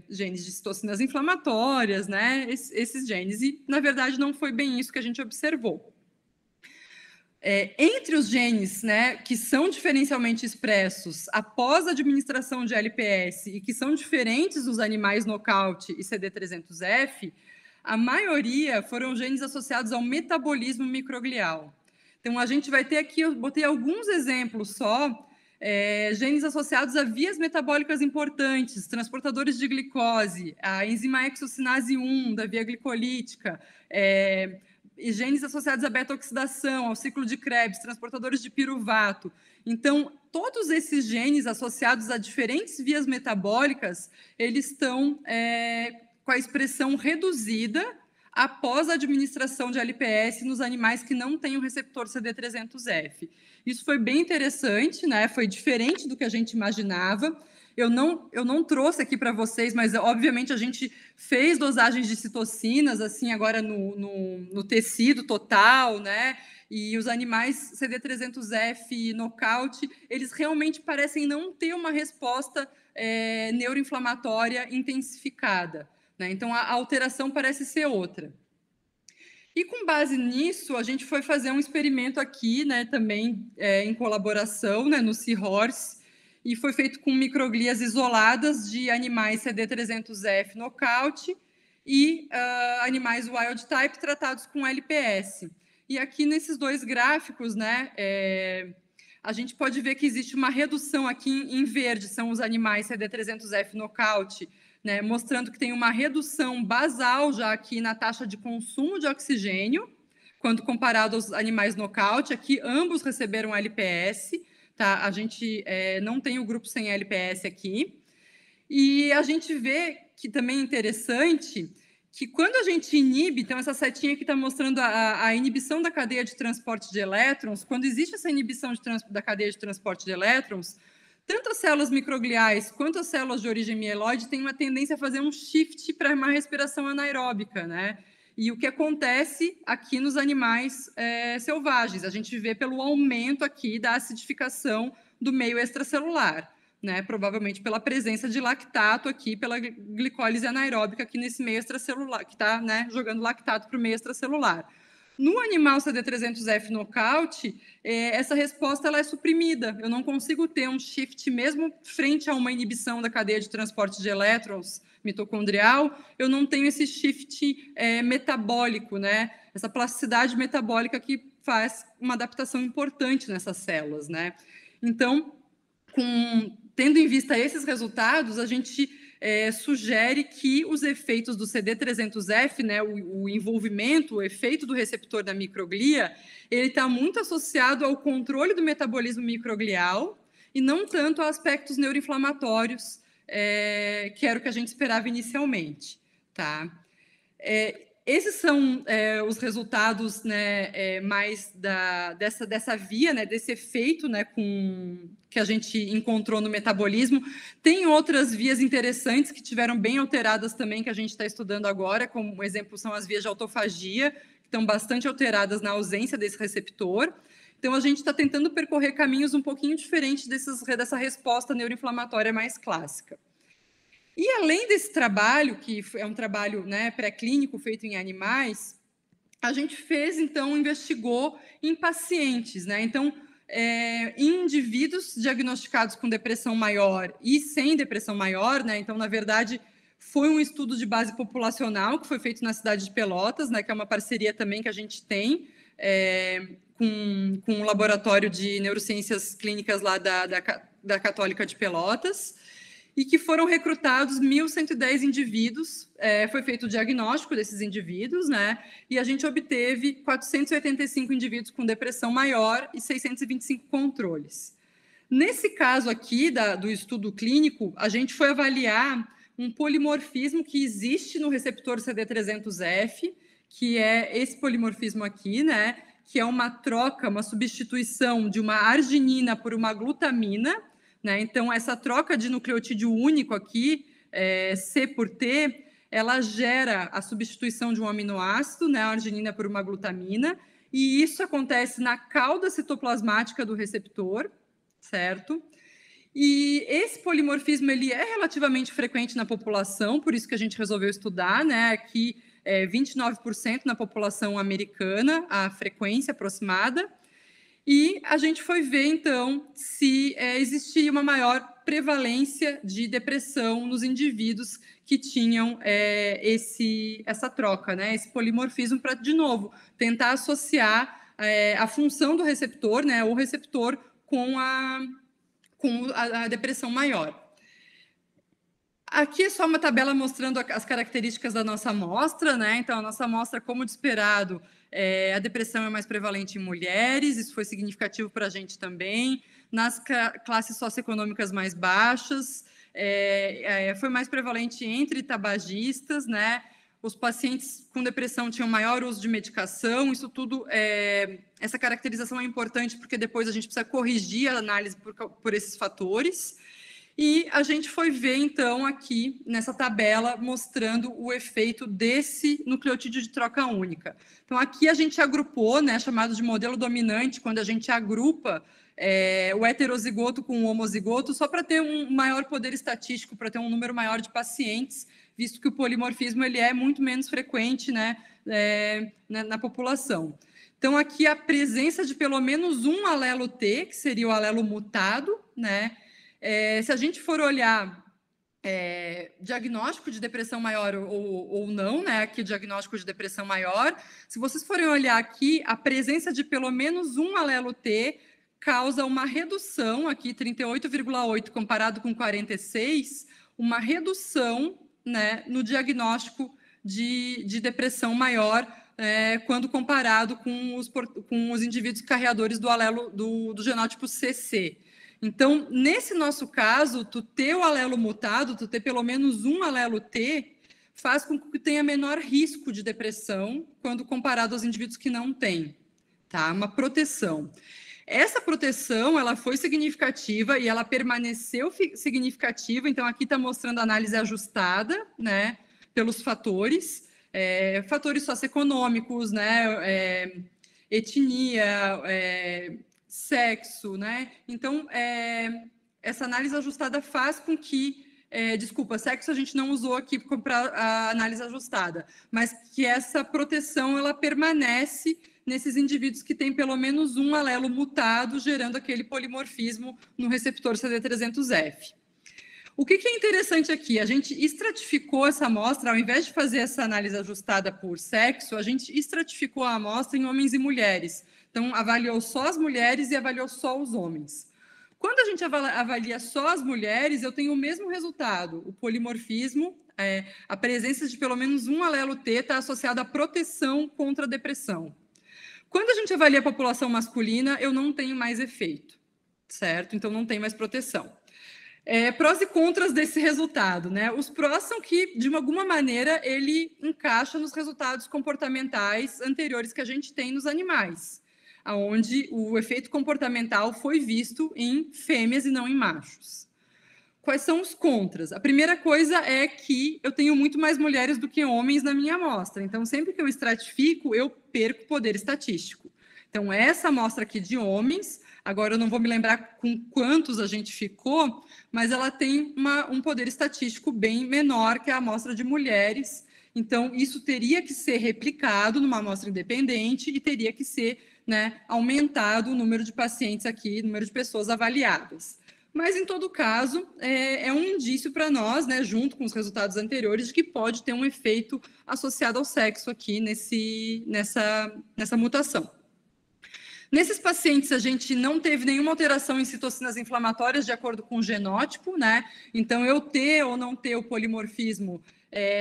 genes de citocinas inflamatórias, né? Esses genes. E, na verdade, não foi bem isso que a gente observou. Entre os genes, né, que são diferencialmente expressos após a administração de LPS e que são diferentes nos animais nocaute e CD300F, a maioria foram genes associados ao metabolismo microglial. Então, a gente vai ter aqui, eu botei alguns exemplos só, genes associados a vias metabólicas importantes, transportadores de glicose, a enzima hexocinase 1 da via glicolítica, e genes associados à beta-oxidação, ao ciclo de Krebs, transportadores de piruvato. Então, todos esses genes associados a diferentes vias metabólicas, eles estão com a expressão reduzida após a administração de LPS nos animais que não têm o receptor CD300F. Isso foi bem interessante, né? Foi diferente do que a gente imaginava. Eu não trouxe aqui para vocês, mas obviamente a gente fez dosagens de citocinas assim agora no tecido total, né? E os animais CD300F nocaute, eles realmente parecem não ter uma resposta neuroinflamatória intensificada, né? Então a alteração parece ser outra. E com base nisso, a gente foi fazer um experimento aqui, né? Também em colaboração, né? No Seahorse. E foi feito com microglias isoladas de animais CD300F nocaute e animais wild type tratados com LPS. E aqui nesses dois gráficos, né, a gente pode ver que existe uma redução aqui em verde, são os animais CD300F nocaute, né, mostrando que tem uma redução basal já aqui na taxa de consumo de oxigênio, quando comparado aos animais nocaute. Aqui ambos receberam LPS. Tá? A gente não tem o grupo sem LPS aqui. E a gente vê que também é interessante que quando a gente inibe, então essa setinha aqui está mostrando a inibição da cadeia de transporte de elétrons, quando existe essa inibição da cadeia de transporte de elétrons, tanto as células microgliais quanto as células de origem mieloide têm uma tendência a fazer um shift para uma respiração anaeróbica, né? E o que acontece aqui nos animais selvagens? A gente vê pelo aumento aqui da acidificação do meio extracelular, né? Provavelmente pela presença de lactato aqui, pela glicólise anaeróbica aqui nesse meio extracelular, que está, né, jogando lactato para o meio extracelular. No animal CD300F nocaute, essa resposta ela é suprimida. Eu não consigo ter um shift, mesmo frente a uma inibição da cadeia de transporte de elétrons mitocondrial, eu não tenho esse shift metabólico, né? Essa plasticidade metabólica que faz uma adaptação importante nessas células, né? Então, tendo em vista esses resultados, a gente sugere que os efeitos do CD300F, né, o envolvimento, o efeito do receptor da microglia, ele está muito associado ao controle do metabolismo microglial e não tanto a aspectos neuroinflamatórios, que era o que a gente esperava inicialmente, tá? Esses são os resultados, né, mais dessa via, né, desse efeito, né, que a gente encontrou no metabolismo. Tem outras vias interessantes que tiveram bem alteradas também, que a gente está estudando agora, como exemplo são as vias de autofagia, que estão bastante alteradas na ausência desse receptor. Então, a gente está tentando percorrer caminhos um pouquinho diferentes dessa resposta neuroinflamatória mais clássica. E além desse trabalho, que é um trabalho, né, pré-clínico feito em animais, a gente investigou em pacientes, né? Então, em indivíduos diagnosticados com depressão maior e sem depressão maior, né? Então, na verdade, foi um estudo de base populacional que foi feito na cidade de Pelotas, né? Que é uma parceria também que a gente tem com o laboratório de neurociências clínicas lá da Católica de Pelotas, e que foram recrutados 1.110 indivíduos, foi feito o diagnóstico desses indivíduos, né? E a gente obteve 485 indivíduos com depressão maior e 625 controles. Nesse caso aqui do estudo clínico, a gente foi avaliar um polimorfismo que existe no receptor CD300F, que é esse polimorfismo aqui, né? Que é uma troca, uma substituição de uma arginina por uma glutamina, né? Então, essa troca de nucleotídeo único aqui, C por T, ela gera a substituição de um aminoácido, né, a arginina por uma glutamina, e isso acontece na cauda citoplasmática do receptor, certo? E esse polimorfismo ele é relativamente frequente na população, por isso que a gente resolveu estudar, né? Aqui 29% na população americana, a frequência aproximada. E a gente foi ver, então, se existia uma maior prevalência de depressão nos indivíduos que tinham essa troca, né, esse polimorfismo, para, de novo, tentar associar a função do receptor, né, o receptor com a depressão maior. Aqui é só uma tabela mostrando as características da nossa amostra, né? Então, a nossa amostra, como de esperado, a depressão é mais prevalente em mulheres, isso foi significativo para a gente também. Nas classes socioeconômicas mais baixas, foi mais prevalente entre tabagistas, né? Os pacientes com depressão tinham maior uso de medicação, isso tudo, essa caracterização é importante porque depois a gente precisa corrigir a análise por esses fatores. E a gente foi ver, então, aqui nessa tabela, mostrando o efeito desse nucleotídeo de troca única. Então, aqui a gente agrupou, né, chamado de modelo dominante, quando a gente agrupa o heterozigoto com o homozigoto, só para ter um maior poder estatístico, para ter um número maior de pacientes, visto que o polimorfismo ele é muito menos frequente, né, na população. Então, aqui a presença de pelo menos um alelo T, que seria o alelo mutado, né? Se a gente for olhar diagnóstico de depressão maior ou não, né? Aqui diagnóstico de depressão maior, se vocês forem olhar aqui, a presença de pelo menos um alelo T causa uma redução, aqui 38,8 comparado com 46, uma redução, né, no diagnóstico de depressão maior, quando comparado com os indivíduos carreadores do alelo do genótipo CC. Então, nesse nosso caso, tu ter o alelo mutado, tu ter pelo menos um alelo T, faz com que tenha menor risco de depressão quando comparado aos indivíduos que não têm, tá? Uma proteção. Essa proteção, ela foi significativa e ela permaneceu significativa, então aqui está mostrando a análise ajustada, né, pelos fatores socioeconômicos, né, etnia, sexo, né? Então, essa análise ajustada faz com que desculpa, sexo a gente não usou aqui para a análise ajustada, mas que essa proteção ela permanece nesses indivíduos que têm pelo menos um alelo mutado, gerando aquele polimorfismo no receptor CD300F. O que é interessante aqui? A gente estratificou essa amostra, ao invés de fazer essa análise ajustada por sexo, a gente estratificou a amostra em homens e mulheres. Então, avaliou só as mulheres e avaliou só os homens. Quando a gente avalia só as mulheres, eu tenho o mesmo resultado. O polimorfismo, a presença de pelo menos um alelo T está associada à proteção contra a depressão. Quando a gente avalia a população masculina, eu não tenho mais efeito, certo? Então, não tem mais proteção. Prós e contras desse resultado, né? Os prós são que, de alguma maneira, ele encaixa nos resultados comportamentais anteriores que a gente tem nos animais, onde o efeito comportamental foi visto em fêmeas e não em machos. Quais são os contras? A primeira coisa é que eu tenho muito mais mulheres do que homens na minha amostra. Então, sempre que eu estratifico, eu perco poder estatístico. Então, essa amostra aqui de homens, agora eu não vou me lembrar com quantos a gente ficou, mas ela tem um poder estatístico bem menor que a amostra de mulheres. Então, isso teria que ser replicado numa amostra independente e teria que ser, né, aumentado o número de pacientes aqui, o número de pessoas avaliadas. Mas, em todo caso, é um indício para nós, né, junto com os resultados anteriores, de que pode ter um efeito associado ao sexo aqui nessa mutação. Nesses pacientes, a gente não teve nenhuma alteração em citocinas inflamatórias de acordo com o genótipo, né? Então, eu ter ou não ter o polimorfismo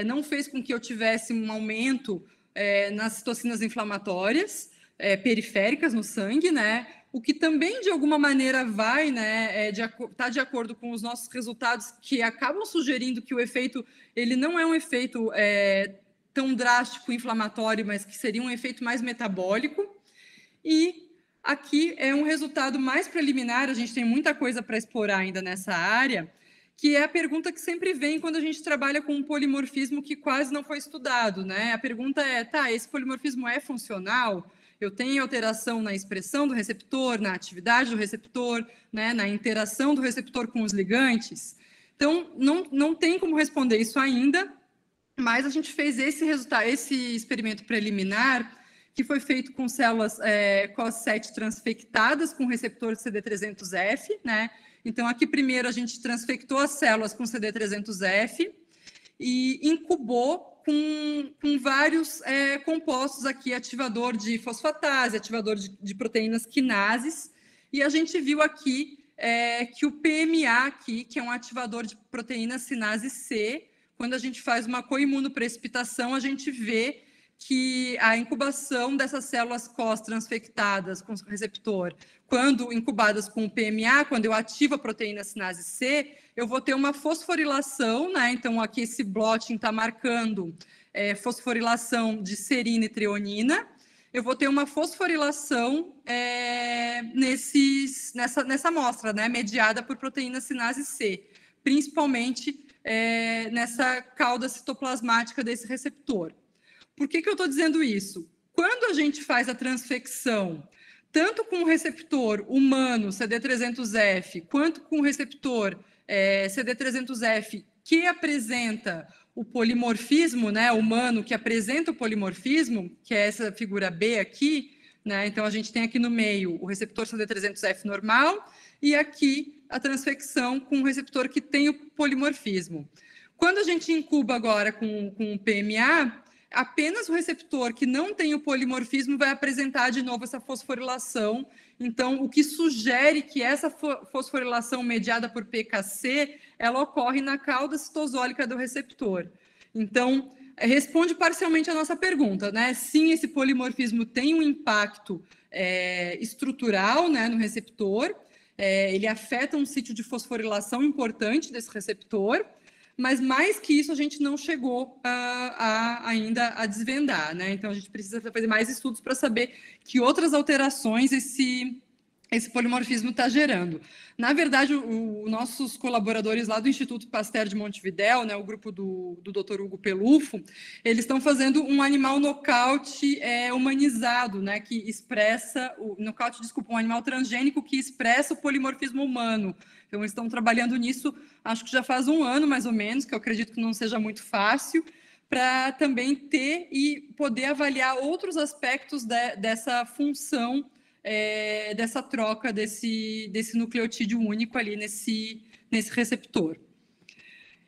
não fez com que eu tivesse um aumento nas citocinas inflamatórias periféricas no sangue, né? O que também, de alguma maneira, vai, né, tá de acordo com os nossos resultados, que acabam sugerindo que o efeito, ele não é um efeito tão drástico inflamatório, mas que seria um efeito mais metabólico. E aqui é um resultado mais preliminar, a gente tem muita coisa para explorar ainda nessa área, que é a pergunta que sempre vem quando a gente trabalha com um polimorfismo que quase não foi estudado, né? A pergunta é, esse polimorfismo é funcional? Eu tenho alteração na expressão do receptor, na atividade do receptor, né, na interação do receptor com os ligantes? Então, não tem como responder isso ainda, mas a gente fez esse experimento preliminar, que foi feito com células COS7 transfectadas com receptor CD300F, né? Então, aqui primeiro a gente transfectou as células com CD300F e incubou com vários compostos aqui, ativador de fosfatase, ativador de proteínas quinases, e a gente viu aqui que o PMA aqui, que é um ativador de proteína sinase C, quando a gente faz uma coimunoprecipitação, a gente vê que a incubação dessas células COS transfectadas com o receptor, quando incubadas com o PMA, quando eu ativo a proteína sinase C, eu vou ter uma fosforilação, né? Então, aqui esse blotting está marcando fosforilação de serina e treonina. Eu vou ter uma fosforilação nessa amostra, né? Mediada por proteína sinase C, principalmente nessa cauda citoplasmática desse receptor. Por que eu estou dizendo isso? Quando a gente faz a transfecção, tanto com o receptor humano CD300F, quanto com o receptor CD300F que apresenta o polimorfismo, né, humano que apresenta o polimorfismo, que é essa figura B aqui, né, então a gente tem aqui no meio o receptor CD300F normal e aqui a transfecção com o receptor que tem o polimorfismo. Quando a gente incuba agora com o PMA, apenas o receptor que não tem o polimorfismo vai apresentar de novo essa fosforilação. Então, o que sugere que essa fosforilação mediada por PKC, ela ocorre na cauda citosólica do receptor. Então, responde parcialmente a nossa pergunta, né? Sim, esse polimorfismo tem um impacto estrutural, né, no receptor, ele afeta um sítio de fosforilação importante desse receptor, mas mais que isso a gente não chegou ainda a desvendar, né? Então a gente precisa fazer mais estudos para saber que outras alterações esse esse polimorfismo está gerando. Na verdade, os nossos colaboradores lá do Instituto Pasteur de Montevidéu, né, o grupo do Dr. Hugo Pelufo, eles estão fazendo um animal nocaute humanizado, né, que expressa, um animal transgênico que expressa o polimorfismo humano. Então, eles estão trabalhando nisso, acho que já faz 1 ano, mais ou menos, que eu acredito que não seja muito fácil, para também ter e poder avaliar outros aspectos dessa função, dessa troca desse nucleotídeo único ali nesse receptor.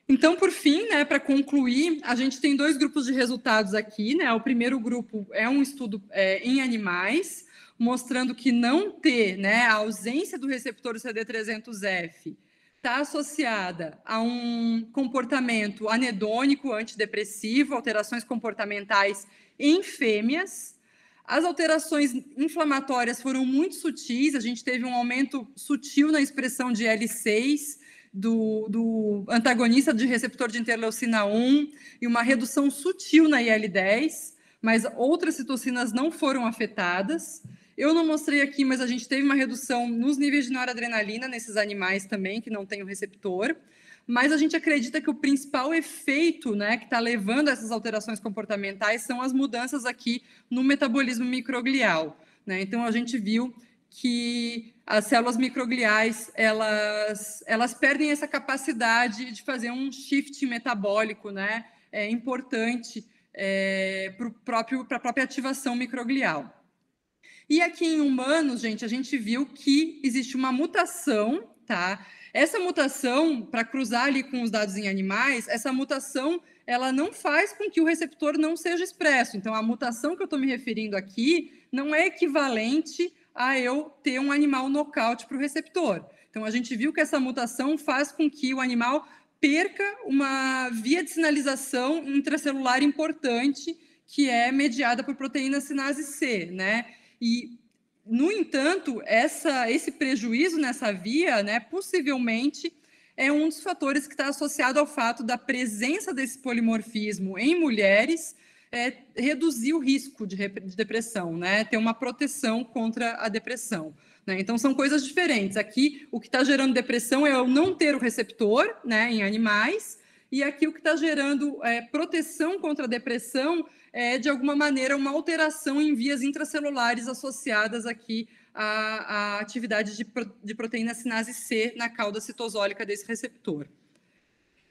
Então, por fim, né, para concluir, a gente tem 2 grupos de resultados aqui, né? O primeiro grupo é um estudo em animais, mostrando que não ter, né, a ausência do receptor CD300F está associada a um comportamento anedônico, antidepressivo, alterações comportamentais em fêmeas. As alterações inflamatórias foram muito sutis, a gente teve um aumento sutil na expressão de L6, do antagonista de receptor de interleucina 1, e uma redução sutil na IL-10, mas outras citocinas não foram afetadas. Eu não mostrei aqui, mas a gente teve uma redução nos níveis de noradrenalina nesses animais também, que não tem o receptor. Mas a gente acredita que o principal efeito, né, que está levando a essas alterações comportamentais são as mudanças aqui no metabolismo microglial, né? Então, a gente viu que as células microgliais, elas perdem essa capacidade de fazer um shift metabólico, né, importante para a própria ativação microglial. E aqui em humanos, gente, a gente viu que existe uma mutação, tá? Essa mutação, para cruzar ali com os dados em animais, essa mutação, ela não faz com que o receptor não seja expresso. Então, a mutação que eu estou me referindo aqui não é equivalente a eu ter um animal nocaute para o receptor. Então, a gente viu que essa mutação faz com que o animal perca uma via de sinalização intracelular importante, que é mediada por proteína sinase C, né? E, no entanto, esse prejuízo nessa via, né, possivelmente é um dos fatores que está associado ao fato da presença desse polimorfismo em mulheres reduzir o risco de depressão, né, ter uma proteção contra a depressão, né? Então, são coisas diferentes. Aqui, o que está gerando depressão é o não ter o receptor, né, em animais, e aqui o que está gerando proteção contra a depressão de alguma maneira, uma alteração em vias intracelulares associadas aqui à atividade de proteína sinase C na cauda citosólica desse receptor.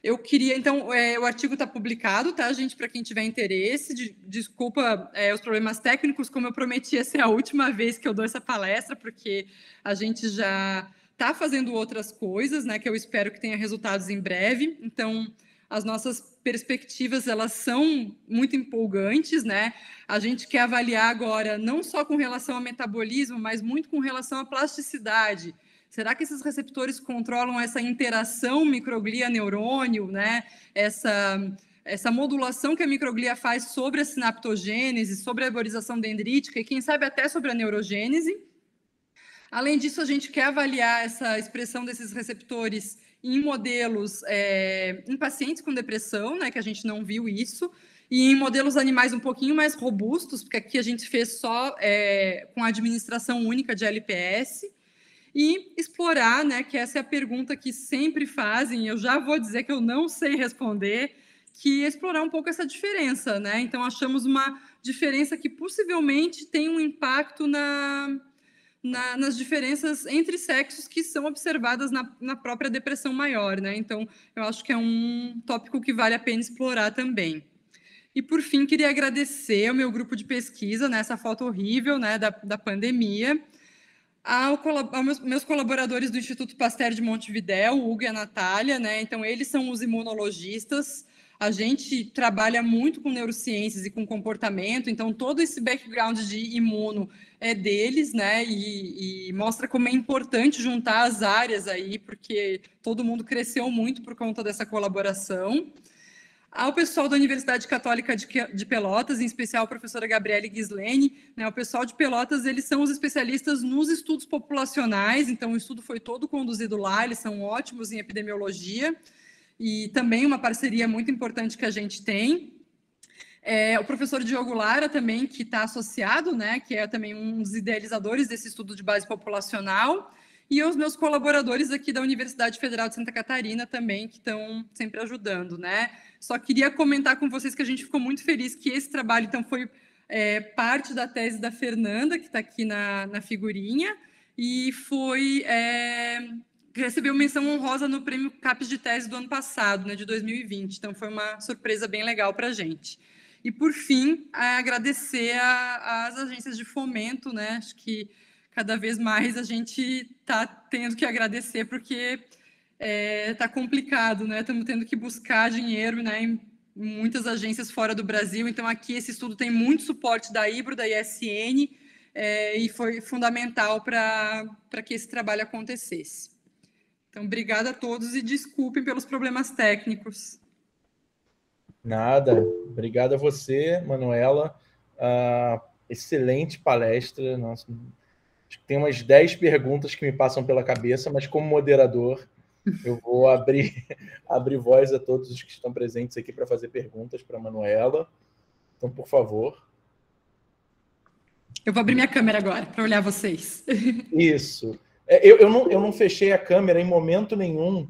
Eu queria, então, o artigo está publicado, tá, gente, para quem tiver interesse. Desculpa os problemas técnicos, como eu prometi, essa é a última vez que eu dou essa palestra, porque a gente já está fazendo outras coisas, né, que eu espero que tenha resultados em breve. Então, as nossas perspectivas, elas são muito empolgantes, né? A gente quer avaliar agora, não só com relação ao metabolismo, mas muito com relação à plasticidade. Será que esses receptores controlam essa interação microglia-neurônio, né? Essa modulação que a microglia faz sobre a sinaptogênese, sobre a arborização dendrítica e, quem sabe, até sobre a neurogênese. Além disso, a gente quer avaliar essa expressão desses receptores em modelos, em pacientes com depressão, né, que a gente não viu isso, e em modelos animais um pouquinho mais robustos, porque aqui a gente fez só com a administração única de LPS, e explorar, né, que essa é a pergunta que sempre fazem, e eu já vou dizer que eu não sei responder, que é explorar um pouco essa diferença, né? Então, achamos uma diferença que possivelmente tem um impacto nas diferenças entre sexos que são observadas na própria depressão maior, né? Então, eu acho que é um tópico que vale a pena explorar também. E, por fim, queria agradecer ao meu grupo de pesquisa, nessa foto horrível, né, da pandemia, aos meus colaboradores do Instituto Pasteur de Montevidéu, o Hugo e a Natália, né? Então, eles são os imunologistas. A gente trabalha muito com neurociências e com comportamento, então todo esse background de imuno é deles, né? E mostra como é importante juntar as áreas aí, porque todo mundo cresceu muito por conta dessa colaboração. Ao pessoal da Universidade Católica de Pelotas, em especial a professora Gabriele Ghislene, né? O pessoal de Pelotas, eles são os especialistas nos estudos populacionais, então o estudo foi todo conduzido lá, eles são ótimos em epidemiologia, e também uma parceria muito importante que a gente tem. O professor Diogo Lara também, que está associado, né, que é também um dos idealizadores desse estudo de base populacional, e os meus colaboradores aqui da Universidade Federal de Santa Catarina também, que estão sempre ajudando, né? Só queria comentar com vocês que a gente ficou muito feliz que esse trabalho, então, foi parte da tese da Fernanda, que está aqui na figurinha, e recebeu menção honrosa no Prêmio CAPES de Tese do ano passado, né, de 2020. Então, foi uma surpresa bem legal para a gente. E, por fim, agradecer às agências de fomento, né? Acho que cada vez mais a gente está tendo que agradecer, porque está complicado, né? Estamos tendo que buscar dinheiro, né, em muitas agências fora do Brasil. Então, aqui, esse estudo tem muito suporte da IBRO, da ISN, e foi fundamental para que esse trabalho acontecesse. Então, obrigada a todos e desculpem pelos problemas técnicos. Nada. Obrigado a você, Manuela. Excelente palestra. Nossa, acho que tem umas 10 perguntas que me passam pela cabeça, mas como moderador, eu vou abrir voz a todos os que estão presentes aqui para fazer perguntas para a Manuela. Então, por favor. Eu vou abrir minha câmera agora para olhar vocês. Isso. Eu não fechei a câmera em momento nenhum,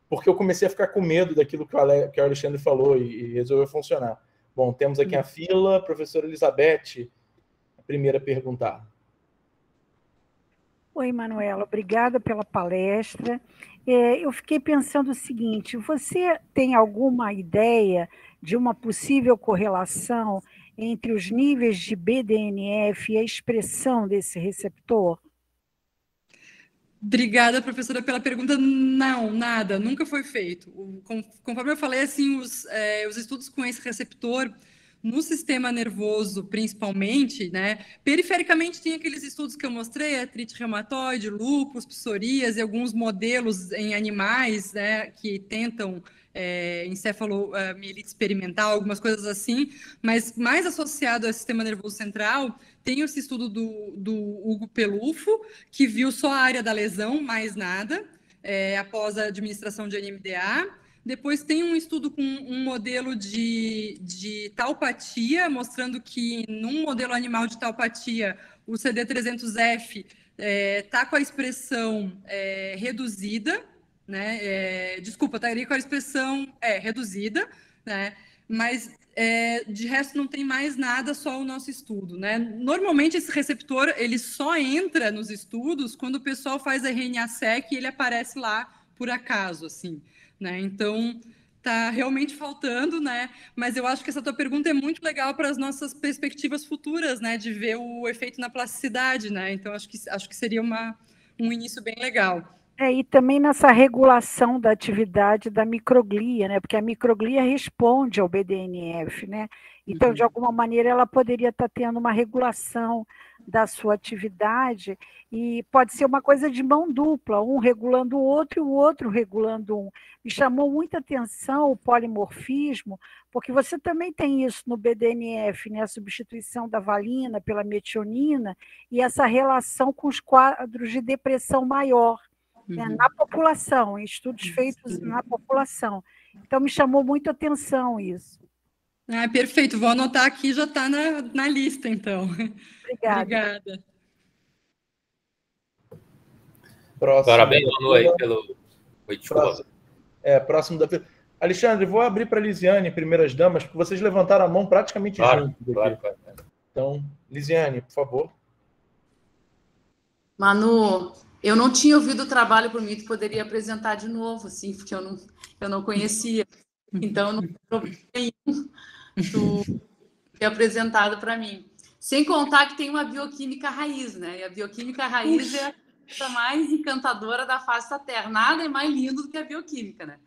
porque eu comecei a ficar com medo daquilo que o Alexandre falou e resolveu funcionar. Bom, temos aqui a fila. Professora Elizabeth, a primeira a perguntar. Oi, Manuela, obrigada pela palestra. Eu fiquei pensando o seguinte, você tem alguma ideia de uma possível correlação entre os níveis de BDNF e a expressão desse receptor? Obrigada, professora, pela pergunta. Não, nada, nunca foi feito. Conforme eu falei, assim, os estudos com esse receptor no sistema nervoso, principalmente, né? Perifericamente, tem aqueles estudos que eu mostrei, artrite reumatoide, lúpus, psoríase, alguns modelos em animais, né, que tentam encefalomielite experimental, algumas coisas assim, mas mais associado ao sistema nervoso central, tem esse estudo do Hugo Pelufo, que viu só a área da lesão, mais nada, após a administração de NMDA. Depois tem um estudo com um modelo de taupatia, mostrando que num modelo animal de taupatia, o CD300F está com a expressão reduzida, né? Desculpa, estaria com a expressão reduzida, né? Mas de resto não tem mais nada, só o nosso estudo, né? Normalmente esse receptor ele só entra nos estudos quando o pessoal faz a RNA-seq e ele aparece lá por acaso, assim, né? Então está realmente faltando, né? Mas eu acho que essa tua pergunta é muito legal para as nossas perspectivas futuras, né? De ver o efeito na plasticidade, né? Então acho que seria um início bem legal. E também nessa regulação da atividade da microglia, né? Porque a microglia responde ao BDNF, né? Então, de alguma maneira, ela poderia estar tendo uma regulação da sua atividade e pode ser uma coisa de mão dupla, um regulando o outro e o outro regulando um. Me chamou muita atenção o polimorfismo, porque você também tem isso no BDNF, né? A substituição da valina pela metionina e essa relação com os quadros de depressão maior. Na população, em estudos feitos na população. Então, me chamou muito a atenção isso. Perfeito, vou anotar aqui, já está na lista, então. Obrigada. Próximo. Parabéns, Manu, aí pelo... Próximo da... Alexandre, vou abrir para a Lisiane, primeiras damas, porque vocês levantaram a mão praticamente juntos. Claro. Então, Lisiane, por favor. Manu, eu não tinha ouvido o trabalho, por mim, tu poderia apresentar de novo, assim, porque eu não conhecia. Então, não tem problema nenhum tu ter apresentado para mim. Sem contar que tem uma bioquímica raiz, né? E a bioquímica raiz é a coisa mais encantadora da face da Terra. Nada é mais lindo do que a bioquímica, né?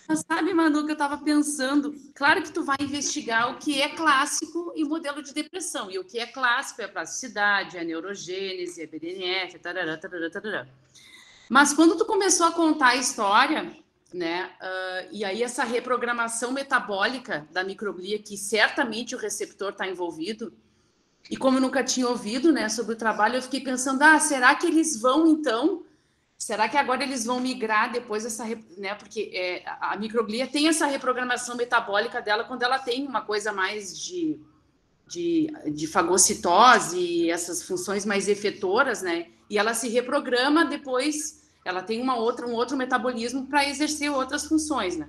Mas sabe, Manu, que eu estava pensando, claro que tu vai investigar o que é clássico em modelo de depressão, e o que é clássico é a plasticidade, a neurogênese, a BDNF, tarará, tarará, tarará. Mas quando tu começou a contar a história, né, e aí essa reprogramação metabólica da microglia, que certamente o receptor está envolvido, e como eu nunca tinha ouvido, né, sobre o trabalho, eu fiquei pensando, será que eles vão, então, será que agora eles vão migrar depois essa, né? Porque a microglia tem essa reprogramação metabólica dela quando ela tem uma coisa mais de fagocitose, essas funções mais efetoras, né? E ela se reprograma depois, ela tem um outro metabolismo para exercer outras funções, né?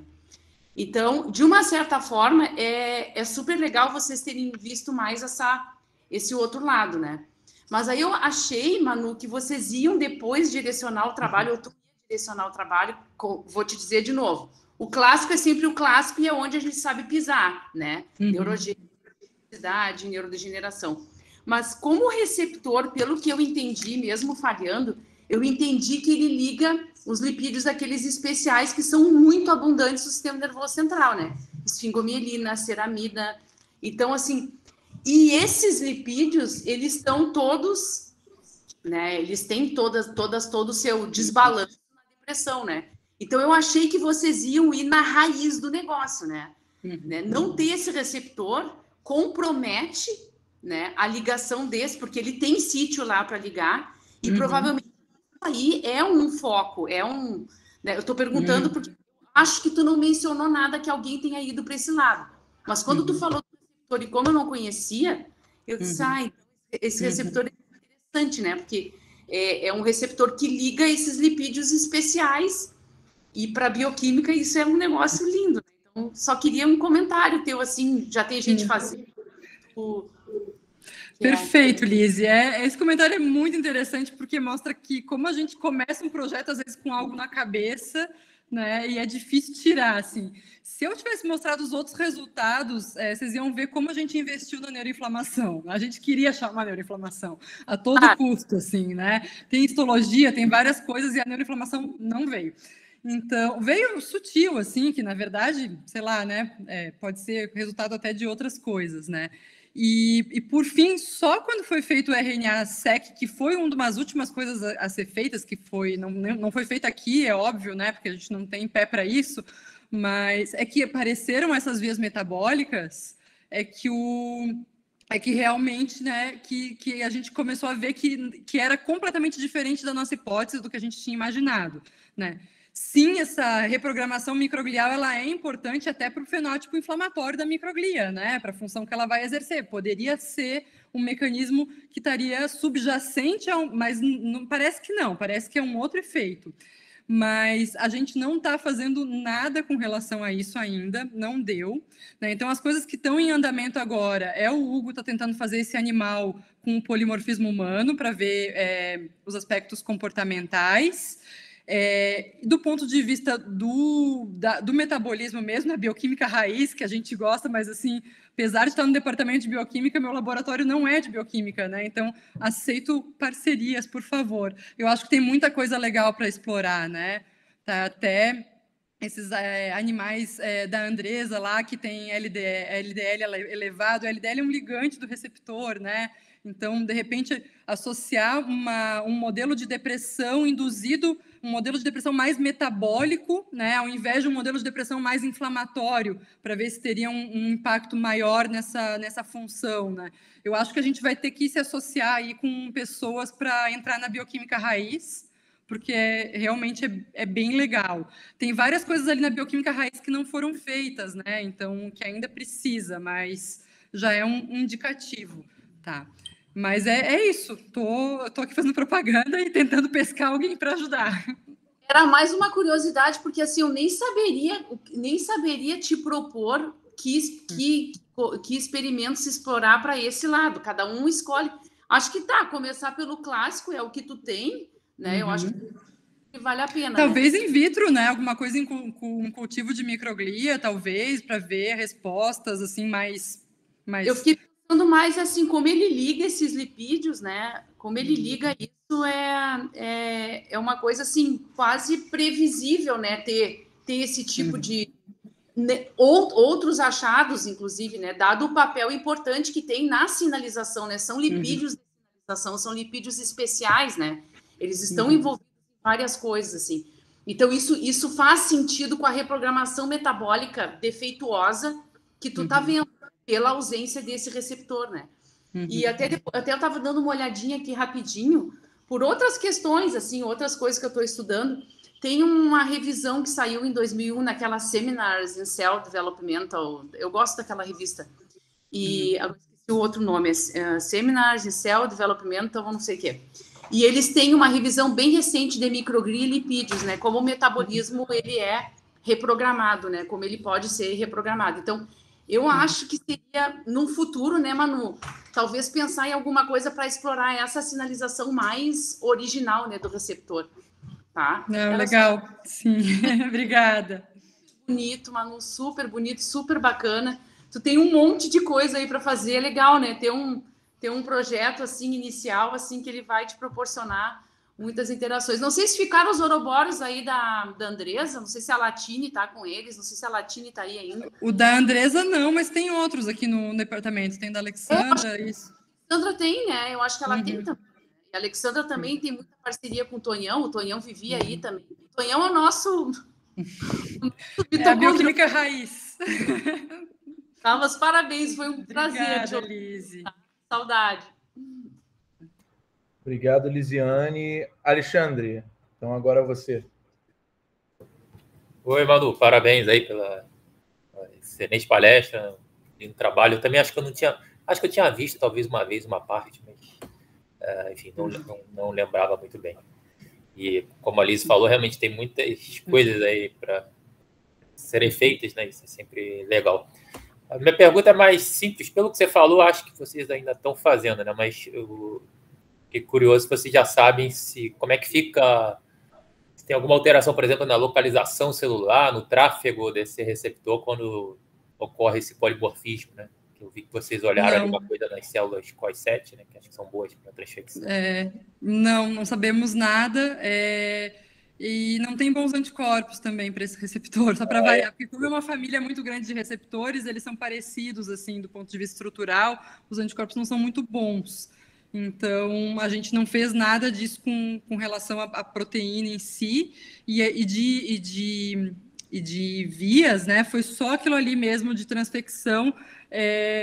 Então, de uma certa forma, é super legal vocês terem visto mais esse outro lado, né? Mas aí eu achei, Manu, que vocês iam depois direcionar o trabalho, ou tu ia direcionar o trabalho, vou te dizer de novo, o clássico é sempre o clássico e é onde a gente sabe pisar, né? Neurogenicidade, neurodegeneração. Mas como receptor, pelo que eu entendi, mesmo falhando, eu entendi que ele liga os lipídios daqueles especiais que são muito abundantes no sistema nervoso central, né? Esfingomielina, ceramida. Então, assim, e esses lipídios, eles estão todos, né? Eles têm todo o seu desbalanço na depressão, né? Então, eu achei que vocês iam ir na raiz do negócio, né? Não ter esse receptor compromete, né, a ligação desse, porque ele tem sítio lá para ligar, e provavelmente aí é um foco, né, eu estou perguntando porque acho que tu não mencionou nada que alguém tenha ido para esse lado, mas quando tu falou do receptor e como eu não conhecia, eu disse, esse receptor é interessante, né, porque é um receptor que liga esses lipídios especiais, e para bioquímica isso é um negócio lindo, né? Então, só queria um comentário teu, assim, já tem gente fazendo. Perfeito, Lise. Esse comentário é muito interessante porque mostra que como a gente começa um projeto, às vezes, com algo na cabeça, né? E é difícil tirar, assim. Se eu tivesse mostrado os outros resultados, vocês iam ver como a gente investiu na neuroinflamação. A gente queria achar uma neuroinflamação a todo custo, assim, né? Tem histologia, tem várias coisas e a neuroinflamação não veio. Então, veio sutil, assim, que, na verdade, sei lá, né? Pode ser resultado até de outras coisas, né? E, por fim, só quando foi feito o RNA-seq, que foi uma das últimas coisas a ser feitas, que não foi feita aqui, é óbvio, né, porque a gente não tem pé para isso, mas é que apareceram essas vias metabólicas, é que realmente, né, que a gente começou a ver que era completamente diferente da nossa hipótese do que a gente tinha imaginado, né? Sim, essa reprogramação microglial ela é importante até para o fenótipo inflamatório da microglia, né? Para a função que ela vai exercer. Poderia ser um mecanismo que estaria subjacente, mas não, parece que não, parece que é um outro efeito. Mas a gente não está fazendo nada com relação a isso ainda, não deu, né? Então, as coisas que estão em andamento agora o Hugo está tentando fazer esse animal com o polimorfismo humano para ver os aspectos comportamentais. Do ponto de vista do metabolismo mesmo, a bioquímica raiz, que a gente gosta, mas assim, apesar de estar no departamento de bioquímica, meu laboratório não é de bioquímica, né? Então, aceito parcerias, por favor. Eu acho que tem muita coisa legal para explorar, né? Tá, até esses animais da Andresa lá, que tem LDL elevado, o LDL é um ligante do receptor, né? Então, de repente, associar um modelo de depressão induzido, um modelo de depressão mais metabólico, né, ao invés de um modelo de depressão mais inflamatório, para ver se teria um impacto maior nessa função, né? Eu acho que a gente vai ter que se associar aí com pessoas para entrar na bioquímica raiz, porque realmente é bem legal. Tem várias coisas ali na bioquímica raiz que não foram feitas, né? Então, que ainda precisa, mas já é um indicativo, tá? Mas é isso, tô aqui fazendo propaganda e tentando pescar alguém para ajudar. Era mais uma curiosidade, porque assim, eu nem saberia te propor que experimentos explorar para esse lado, cada um escolhe. Acho que começar pelo clássico é o que tu tem, né? Eu acho que vale a pena. Talvez né? In vitro, né? Alguma coisa com cultivo de microglia, talvez, para ver respostas assim mais. Eu fiquei pensando mais assim, como ele liga esses lipídios, né? Como ele liga isso é uma coisa assim quase previsível, né? Ter esse tipo de outros achados, inclusive, né? Dado o papel importante que tem na sinalização, né? São lipídios de sinalização, são lipídios especiais, né? Eles estão envolvidos em várias coisas, assim. Então, isso faz sentido com a reprogramação metabólica defeituosa que tu tá vendo pela ausência desse receptor, né? E até eu estava dando uma olhadinha aqui rapidinho, por outras questões, assim, outras coisas que eu estou estudando. Tem uma revisão que saiu em 2001 naquela Seminars in Self-Developmental. Eu gosto daquela revista. E agora esqueci o outro nome, Seminars in Self-Developmental, não sei o quê. E eles têm uma revisão bem recente de microglia e lipídios, né? Como o metabolismo ele é reprogramado, né? Como ele pode ser reprogramado. Então, eu acho que seria, num futuro, né, Manu, talvez pensar em alguma coisa para explorar essa sinalização mais original, né, do receptor, tá? Não, legal, sim, obrigada. Bonito, Manu, super bonito, super bacana. Tu tem um monte de coisa aí para fazer, é legal, né? Ter um projeto assim inicial, assim que ele vai te proporcionar muitas interações. Não sei se ficaram os Ouroboros aí da Andresa, não sei se a Latine está com eles, não sei se a Latine está aí ainda. O da Andresa não, mas tem outros aqui no departamento, tem da Alexandra, isso. A Alexandra tem, né? Eu acho que ela tem também. E a Alexandra também tem muita parceria com o Tonhão vivia aí também. O Tonhão é o nosso... É a bioquímica raiz. Tá, mas parabéns, foi um prazer. Obrigada, Lise. Saudade. Obrigado, Lisiane. Alexandre, então agora você. Oi, Manu, parabéns aí pela excelente palestra, lindo trabalho. Eu também acho que eu tinha visto talvez uma vez uma parte, mas enfim, não lembrava muito bem. E como a Liz falou, realmente tem muitas coisas aí para serem feitas, né? Isso é sempre legal. A minha pergunta é mais simples. Pelo que você falou, acho que vocês ainda estão fazendo, né? Mas eu fiquei curioso se vocês já sabem como é que fica, se tem alguma alteração, por exemplo, na localização celular, no tráfego desse receptor quando ocorre esse polimorfismo, né? Que eu vi que vocês olharam alguma coisa nas células COI7, né? Que acho que são boas para transfecção. Não sabemos nada. E não tem bons anticorpos também para esse receptor, só para variar, porque como é uma família muito grande de receptores, eles são parecidos, assim, do ponto de vista estrutural, os anticorpos não são muito bons. Então, a gente não fez nada disso com relação à proteína em si, e de vias, né? Foi só aquilo ali mesmo de transfecção.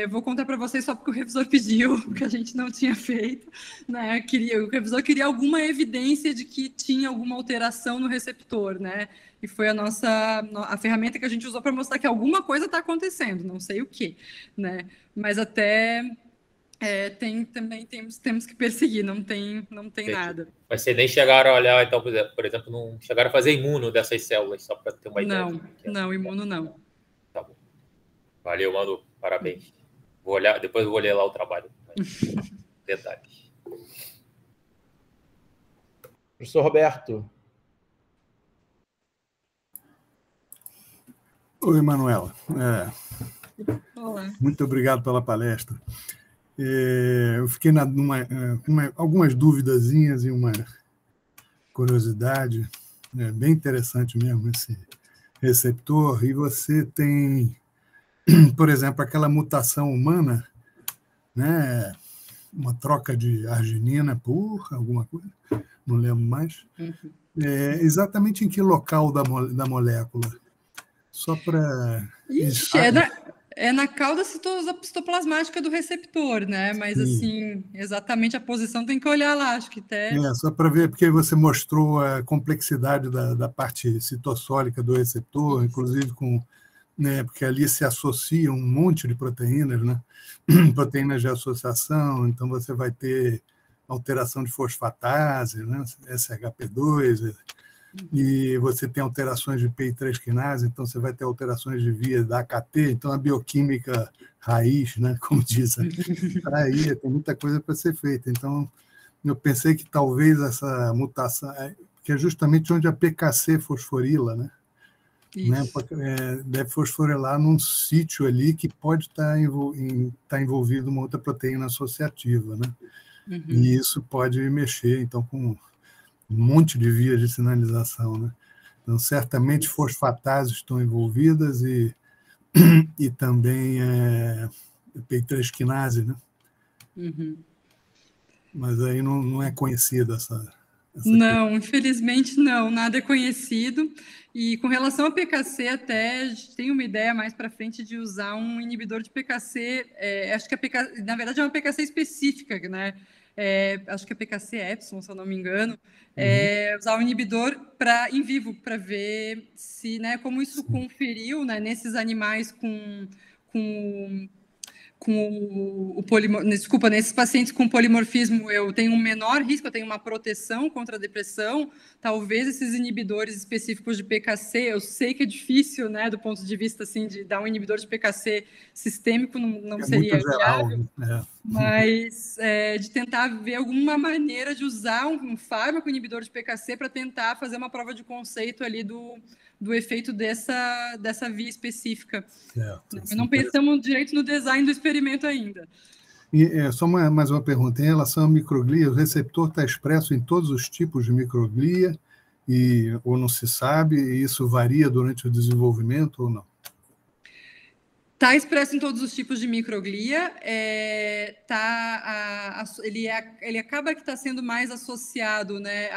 Vou contar para vocês só porque o revisor pediu, porque a gente não tinha feito, né? O revisor queria alguma evidência de que tinha alguma alteração no receptor, né? E foi a ferramenta que a gente usou para mostrar que alguma coisa está acontecendo, não sei o que, né? Mas até temos que perseguir, não tem nada. Mas vocês nem chegaram a olhar, então, por exemplo, não chegaram a fazer imuno dessas células, só para ter uma ideia. Não, imuno não. Tá bom. Valeu, Manu. Parabéns. Depois eu vou ler lá o trabalho. Detalhes. Professor Roberto. Oi, Manuela. Olá. Muito obrigado pela palestra. Eu fiquei algumas duvidazinhas e uma curiosidade. Bem interessante mesmo esse receptor. E você tem, por exemplo, aquela mutação humana, né? Uma troca de arginina por alguma coisa, não lembro mais. Exatamente em que local da molécula? Só para... É na cauda citoplasmática do receptor, né? Mas, assim, exatamente a posição tem que olhar lá, acho que até... só para ver, porque você mostrou a complexidade da parte citossólica do receptor, inclusive né, porque ali se associa um monte de proteínas, né? Proteínas de associação, então você vai ter alteração de fosfatase, né? SHP2, e você tem alterações de PI3 quinase, então você vai ter alterações de via da AKT, então a bioquímica raiz, né, como dizem, aí tem muita coisa para ser feita. Então, eu pensei que talvez essa mutação, que é justamente onde a PKC fosforila, né? Deve fosforilar num sítio ali que pode estar envolvido uma outra proteína associativa, né? E isso pode mexer, então, com um monte de vias de sinalização, né? Então, certamente fosfatases estão envolvidas e também PI3 quinase, né? Mas aí não é conhecida essa não, coisa. Infelizmente não, nada é conhecido. E com relação a PKC, até a gente tem uma ideia mais para frente de usar um inibidor de PKC, acho que na verdade é uma PKC específica, né? acho que é PKC-Epsilon, se eu não me engano, usar o inibidor em vivo, para ver se, né, como isso conferiu, né, nesses animais nesses pacientes com polimorfismo, eu tenho um menor risco, eu tenho uma proteção contra a depressão. Talvez esses inibidores específicos de PKC, eu sei que é difícil, né, do ponto de vista assim, de dar um inibidor de PKC sistêmico, não seria viável, mas de tentar ver alguma maneira de usar um fármaco inibidor de PKC para tentar fazer uma prova de conceito ali do efeito dessa via específica. Não pensamos direito no design do experimento ainda. E só mais uma pergunta. Em relação à microglia, o receptor está expresso em todos os tipos de microglia, ou não se sabe, e isso varia durante o desenvolvimento ou não? Está expresso em todos os tipos de microglia. Ele acaba que está sendo mais associado, né,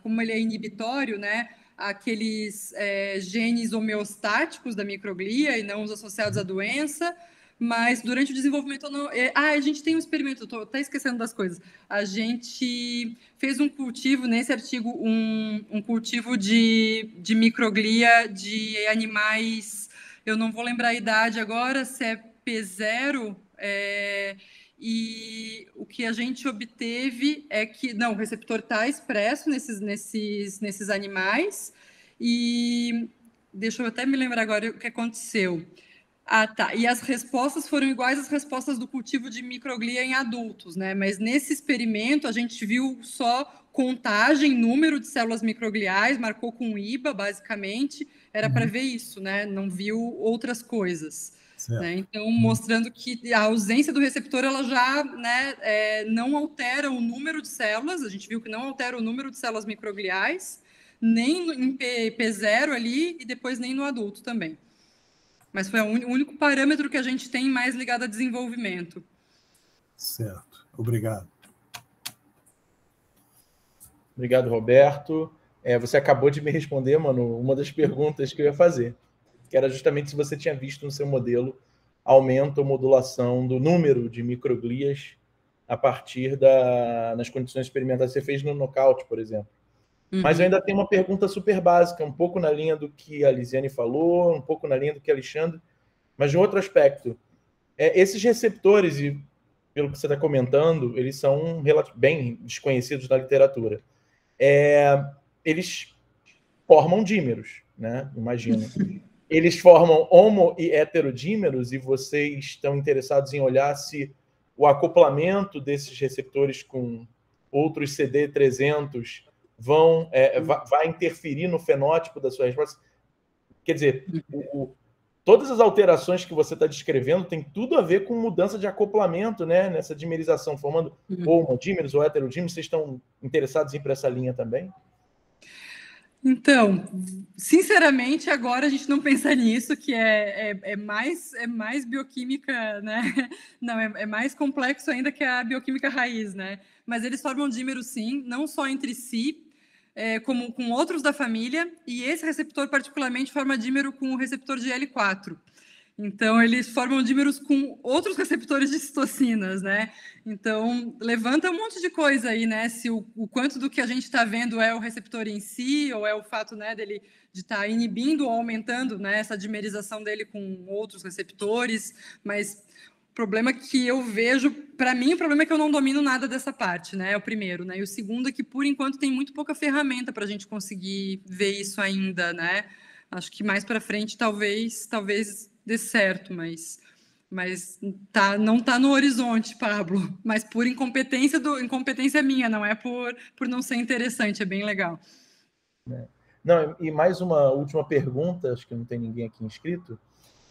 como ele é inibitório, né, aqueles genes homeostáticos da microglia e não os associados à doença, mas durante o desenvolvimento... a gente tem um experimento, estou até esquecendo das coisas. A gente fez um cultivo, nesse artigo, um cultivo de microglia de animais, eu não vou lembrar a idade agora, se é P0, e o que a gente obteve é que o receptor está expresso nesses animais, e deixa eu até me lembrar agora o que aconteceu. E as respostas foram iguais às respostas do cultivo de microglia em adultos, né? Mas nesse experimento a gente viu só contagem, número de células microgliais, marcou com IBA, basicamente, era para ver isso, né? Não viu outras coisas. Né? Então, mostrando que a ausência do receptor, ela já, né, não altera o número de células, a gente viu que não altera o número de células microgliais, nem em P0 ali, e depois nem no adulto também. Mas foi o único parâmetro que a gente tem mais ligado a desenvolvimento. Certo. Obrigado. Obrigado, Roberto. Você acabou de me responder, Manu, uma das perguntas que eu ia fazer, que era justamente se você tinha visto no seu modelo aumento ou modulação do número de microglias a partir nas condições experimentais que você fez no nocaute, por exemplo. Mas eu ainda tenho uma pergunta super básica, um pouco na linha do que a Lisiane falou, um pouco na linha do que a Alexandre, mas de um outro aspecto. Esses receptores, e pelo que você está comentando, eles são bem desconhecidos na literatura. Eles formam dímeros, né? Imagina. Eles formam homo e heterodímeros, e vocês estão interessados em olhar se o acoplamento desses receptores com outros CD300 vai interferir no fenótipo da sua resposta. Quer dizer, todas as alterações que você está descrevendo têm tudo a ver com mudança de acoplamento, né, nessa dimerização, formando homodímeros ou heterodímeros. Vocês estão interessados em ir para essa linha também? Então, sinceramente, agora a gente não pensa nisso, que é mais bioquímica, né? Não, é mais complexo ainda que a bioquímica raiz, né? Mas eles formam dímeros, sim, não só entre si, como com outros da família, e esse receptor particularmente forma dímero com o receptor de L4. Então, eles formam dímeros com outros receptores de citocinas, né? Então, levanta um monte de coisa aí, né? Se o quanto do que a gente está vendo é o receptor em si, ou é o fato, né, dele de estar inibindo ou aumentando, né, essa dimerização dele com outros receptores. Mas o problema que eu vejo, para mim, o problema é que eu não domino nada dessa parte, né? É o primeiro, né? E o segundo é que, por enquanto, tem muito pouca ferramenta para a gente conseguir ver isso ainda, né? Acho que mais para frente, talvez dê certo, mas não está no horizonte, Pablo. Mas por incompetência minha, não é por não ser interessante, é bem legal. Não, e mais uma última pergunta, acho que não tem ninguém aqui inscrito.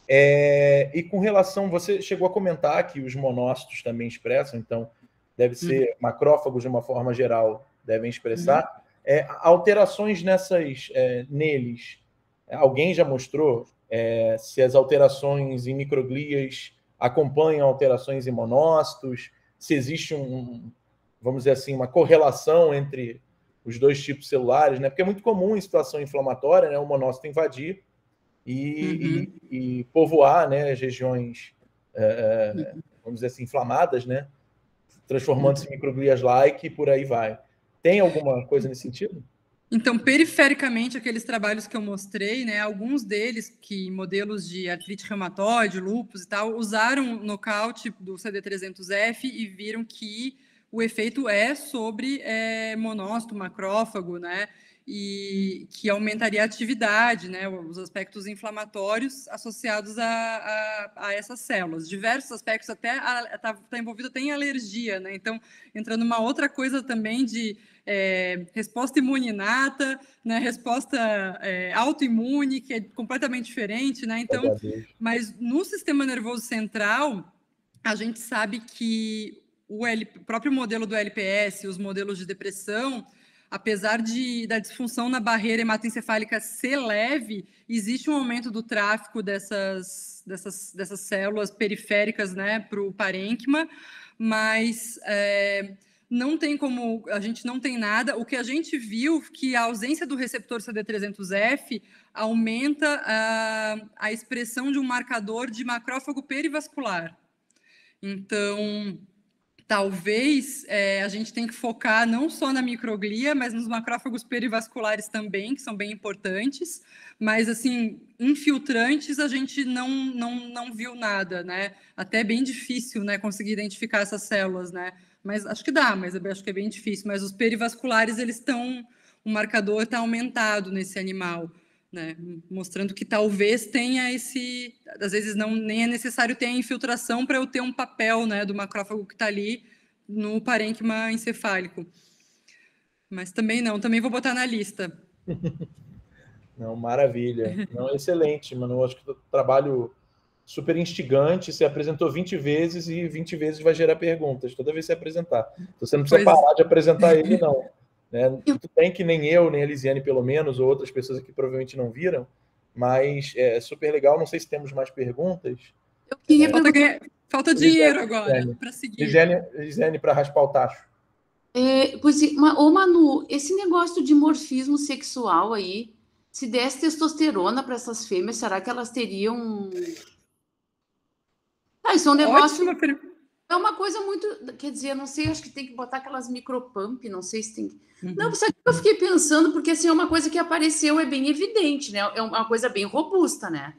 E com relação, você chegou a comentar que os monócitos também expressam, então deve ser macrófagos de uma forma geral devem expressar. Alterações neles, alguém já mostrou se as alterações em microglias acompanham alterações em monócitos, se existe vamos dizer assim, uma correlação entre os dois tipos celulares, né? Porque é muito comum em situação inflamatória, né, o monócito invadir e povoar, né, as regiões, vamos dizer assim, inflamadas, né? transformando-se em microglias-like e por aí vai. Tem alguma coisa nesse sentido? Então, perifericamente, aqueles trabalhos que eu mostrei, né, alguns deles, que modelos de artrite reumatoide, lúpus e tal, usaram nocaute do CD300F e viram que o efeito é sobre monócito, macrófago, né, e que aumentaria a atividade, né, os aspectos inflamatórios associados a essas células. Diversos aspectos, até está envolvido até em alergia, né, então, entrando numa outra coisa também de resposta imune inata, né, resposta autoimune, que é completamente diferente, né? Então, mas no sistema nervoso central, a gente sabe que o próprio modelo do LPS, os modelos de depressão, apesar da disfunção na barreira hematoencefálica ser leve, existe um aumento do tráfego dessas células periféricas, né, para o parênquima, mas não tem como, a gente não tem nada. O que a gente viu que a ausência do receptor CD300F aumenta a expressão de um marcador de macrófago perivascular. Então, talvez a gente tenha que focar não só na microglia, mas nos macrófagos perivasculares também, que são bem importantes. Mas, assim, infiltrantes a gente não viu nada, né? Até é bem difícil, né, conseguir identificar essas células, né? Mas acho que dá, mas eu acho que é bem difícil. Mas os perivasculares, o marcador está aumentado nesse animal, né? Mostrando que talvez tenha às vezes nem é necessário ter a infiltração para eu ter um papel, né, do macrófago que está ali no parênquima encefálico. Mas também vou botar na lista. Não, maravilha. Não, excelente, mano. Eu acho que o trabalho super instigante, você apresentou 20 vezes e 20 vezes vai gerar perguntas, toda vez que você apresentar. Então você não precisa parar de apresentar ele, não. Né? Tudo bem que nem eu, nem a Lisiane, pelo menos, ou outras pessoas que provavelmente não viram, mas é super legal. Não sei se temos mais perguntas. Eu queria falta dinheiro agora para seguir. Lisiane, para raspar o tacho. Ô Manu, esse negócio de dimorfismo sexual aí, se desse testosterona para essas fêmeas, será que elas teriam... isso é um negócio... É uma coisa muito... Quer dizer, não sei, acho que tem que botar aquelas micropump, não sei se tem... Não, sabe o que eu fiquei pensando? Porque, assim, é uma coisa que apareceu, é bem evidente, né? É uma coisa bem robusta, né?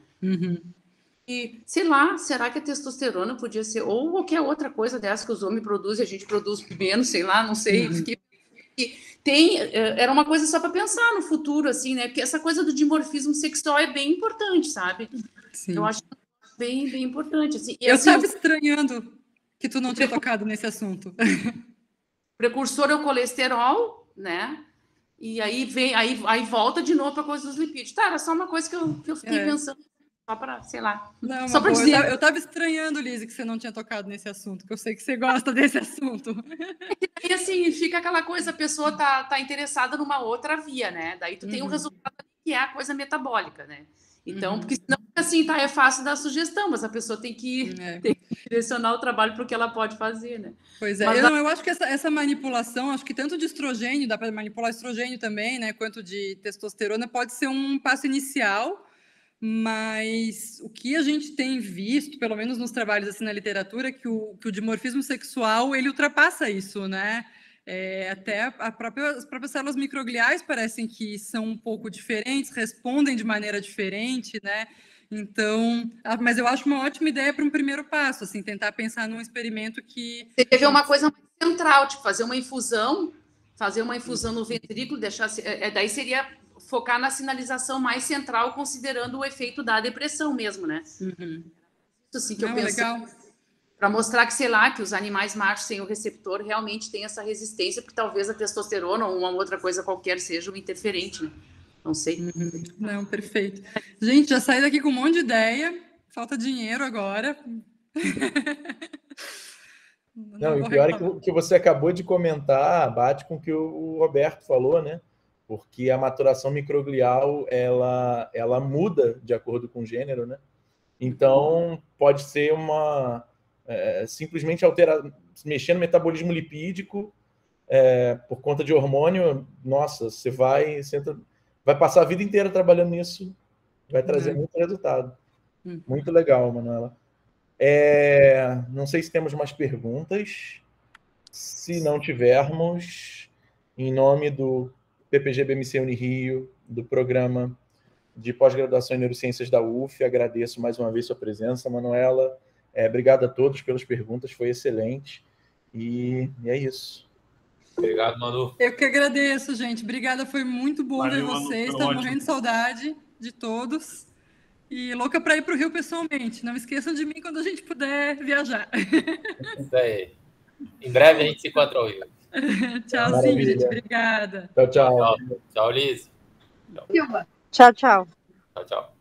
E, sei lá, será que a testosterona podia ser... Ou qualquer outra coisa dessa que os homens produzem, a gente produz menos, sei lá, não sei. Era uma coisa só para pensar no futuro, assim, né? Porque essa coisa do dimorfismo sexual é bem importante, sabe? Sim. Eu acho bem, bem importante. Assim. Eu estava estranhando que tu não tinha tocado nesse assunto. Precursor é o colesterol, né? E aí volta de novo para a coisa dos lipídios. Tá, era só uma coisa que eu fiquei pensando, só para, sei lá. Não, só para dizer. Eu estava estranhando, Lise, que você não tinha tocado nesse assunto, que eu sei que você gosta desse assunto. E assim, fica aquela coisa, a pessoa tá interessada numa outra via, né? Daí tu tem um resultado que é a coisa metabólica, né? Então, porque senão, assim, é fácil dar sugestão, mas a pessoa tem que direcionar o trabalho para o que ela pode fazer, né? Pois é, eu acho que essa manipulação, acho que tanto de estrogênio, dá para manipular estrogênio também, né, quanto de testosterona, pode ser um passo inicial, mas o que a gente tem visto, pelo menos nos trabalhos assim na literatura, que o dimorfismo sexual, ele ultrapassa isso, né? Até as próprias células microgliais parecem que são um pouco diferentes, respondem de maneira diferente, né? Então, mas eu acho uma ótima ideia para um primeiro passo, assim, tentar pensar num experimento que... Você quer ver uma coisa mais central, tipo, fazer uma infusão no ventrículo, daí seria focar na sinalização mais central, considerando o efeito da depressão mesmo, né? Isso assim que eu penso. Legal. Para mostrar que, sei lá, que os animais machos sem o receptor realmente têm essa resistência, porque talvez a testosterona ou uma outra coisa qualquer seja um interferente, né? Não sei. Não, perfeito. Gente, já saí daqui com um monte de ideia, falta dinheiro agora. Não, e o pior é que o que você acabou de comentar bate com o que o Roberto falou, né? Porque a maturação microglial, ela muda de acordo com o gênero, né? Então, pode ser simplesmente mexer no metabolismo lipídico por conta de hormônio. Nossa, você vai passar a vida inteira trabalhando nisso, vai trazer muito resultado. Muito legal, Manuela. Não sei se temos mais perguntas. Se não tivermos, em nome do PPG-BMC Unirio, do programa de pós-graduação em neurociências da UF, agradeço mais uma vez sua presença, Manuela. Obrigado a todos pelas perguntas, foi excelente. E é isso. Obrigado, Manu. Eu que agradeço, gente. Obrigada, foi muito bom ver Valeu, Manu, vocês. foi Estou ótimo. morrendo de saudade de todos. E louca para ir para o Rio pessoalmente. Não esqueçam de mim quando a gente puder viajar. Isso aí. Em breve a gente se encontra ao Rio. Tchauzinho, Maravilha. gente. Obrigada. Tchau, tchau. Tchau, tchau, Liz. Tchau, tchau. Tchau, tchau.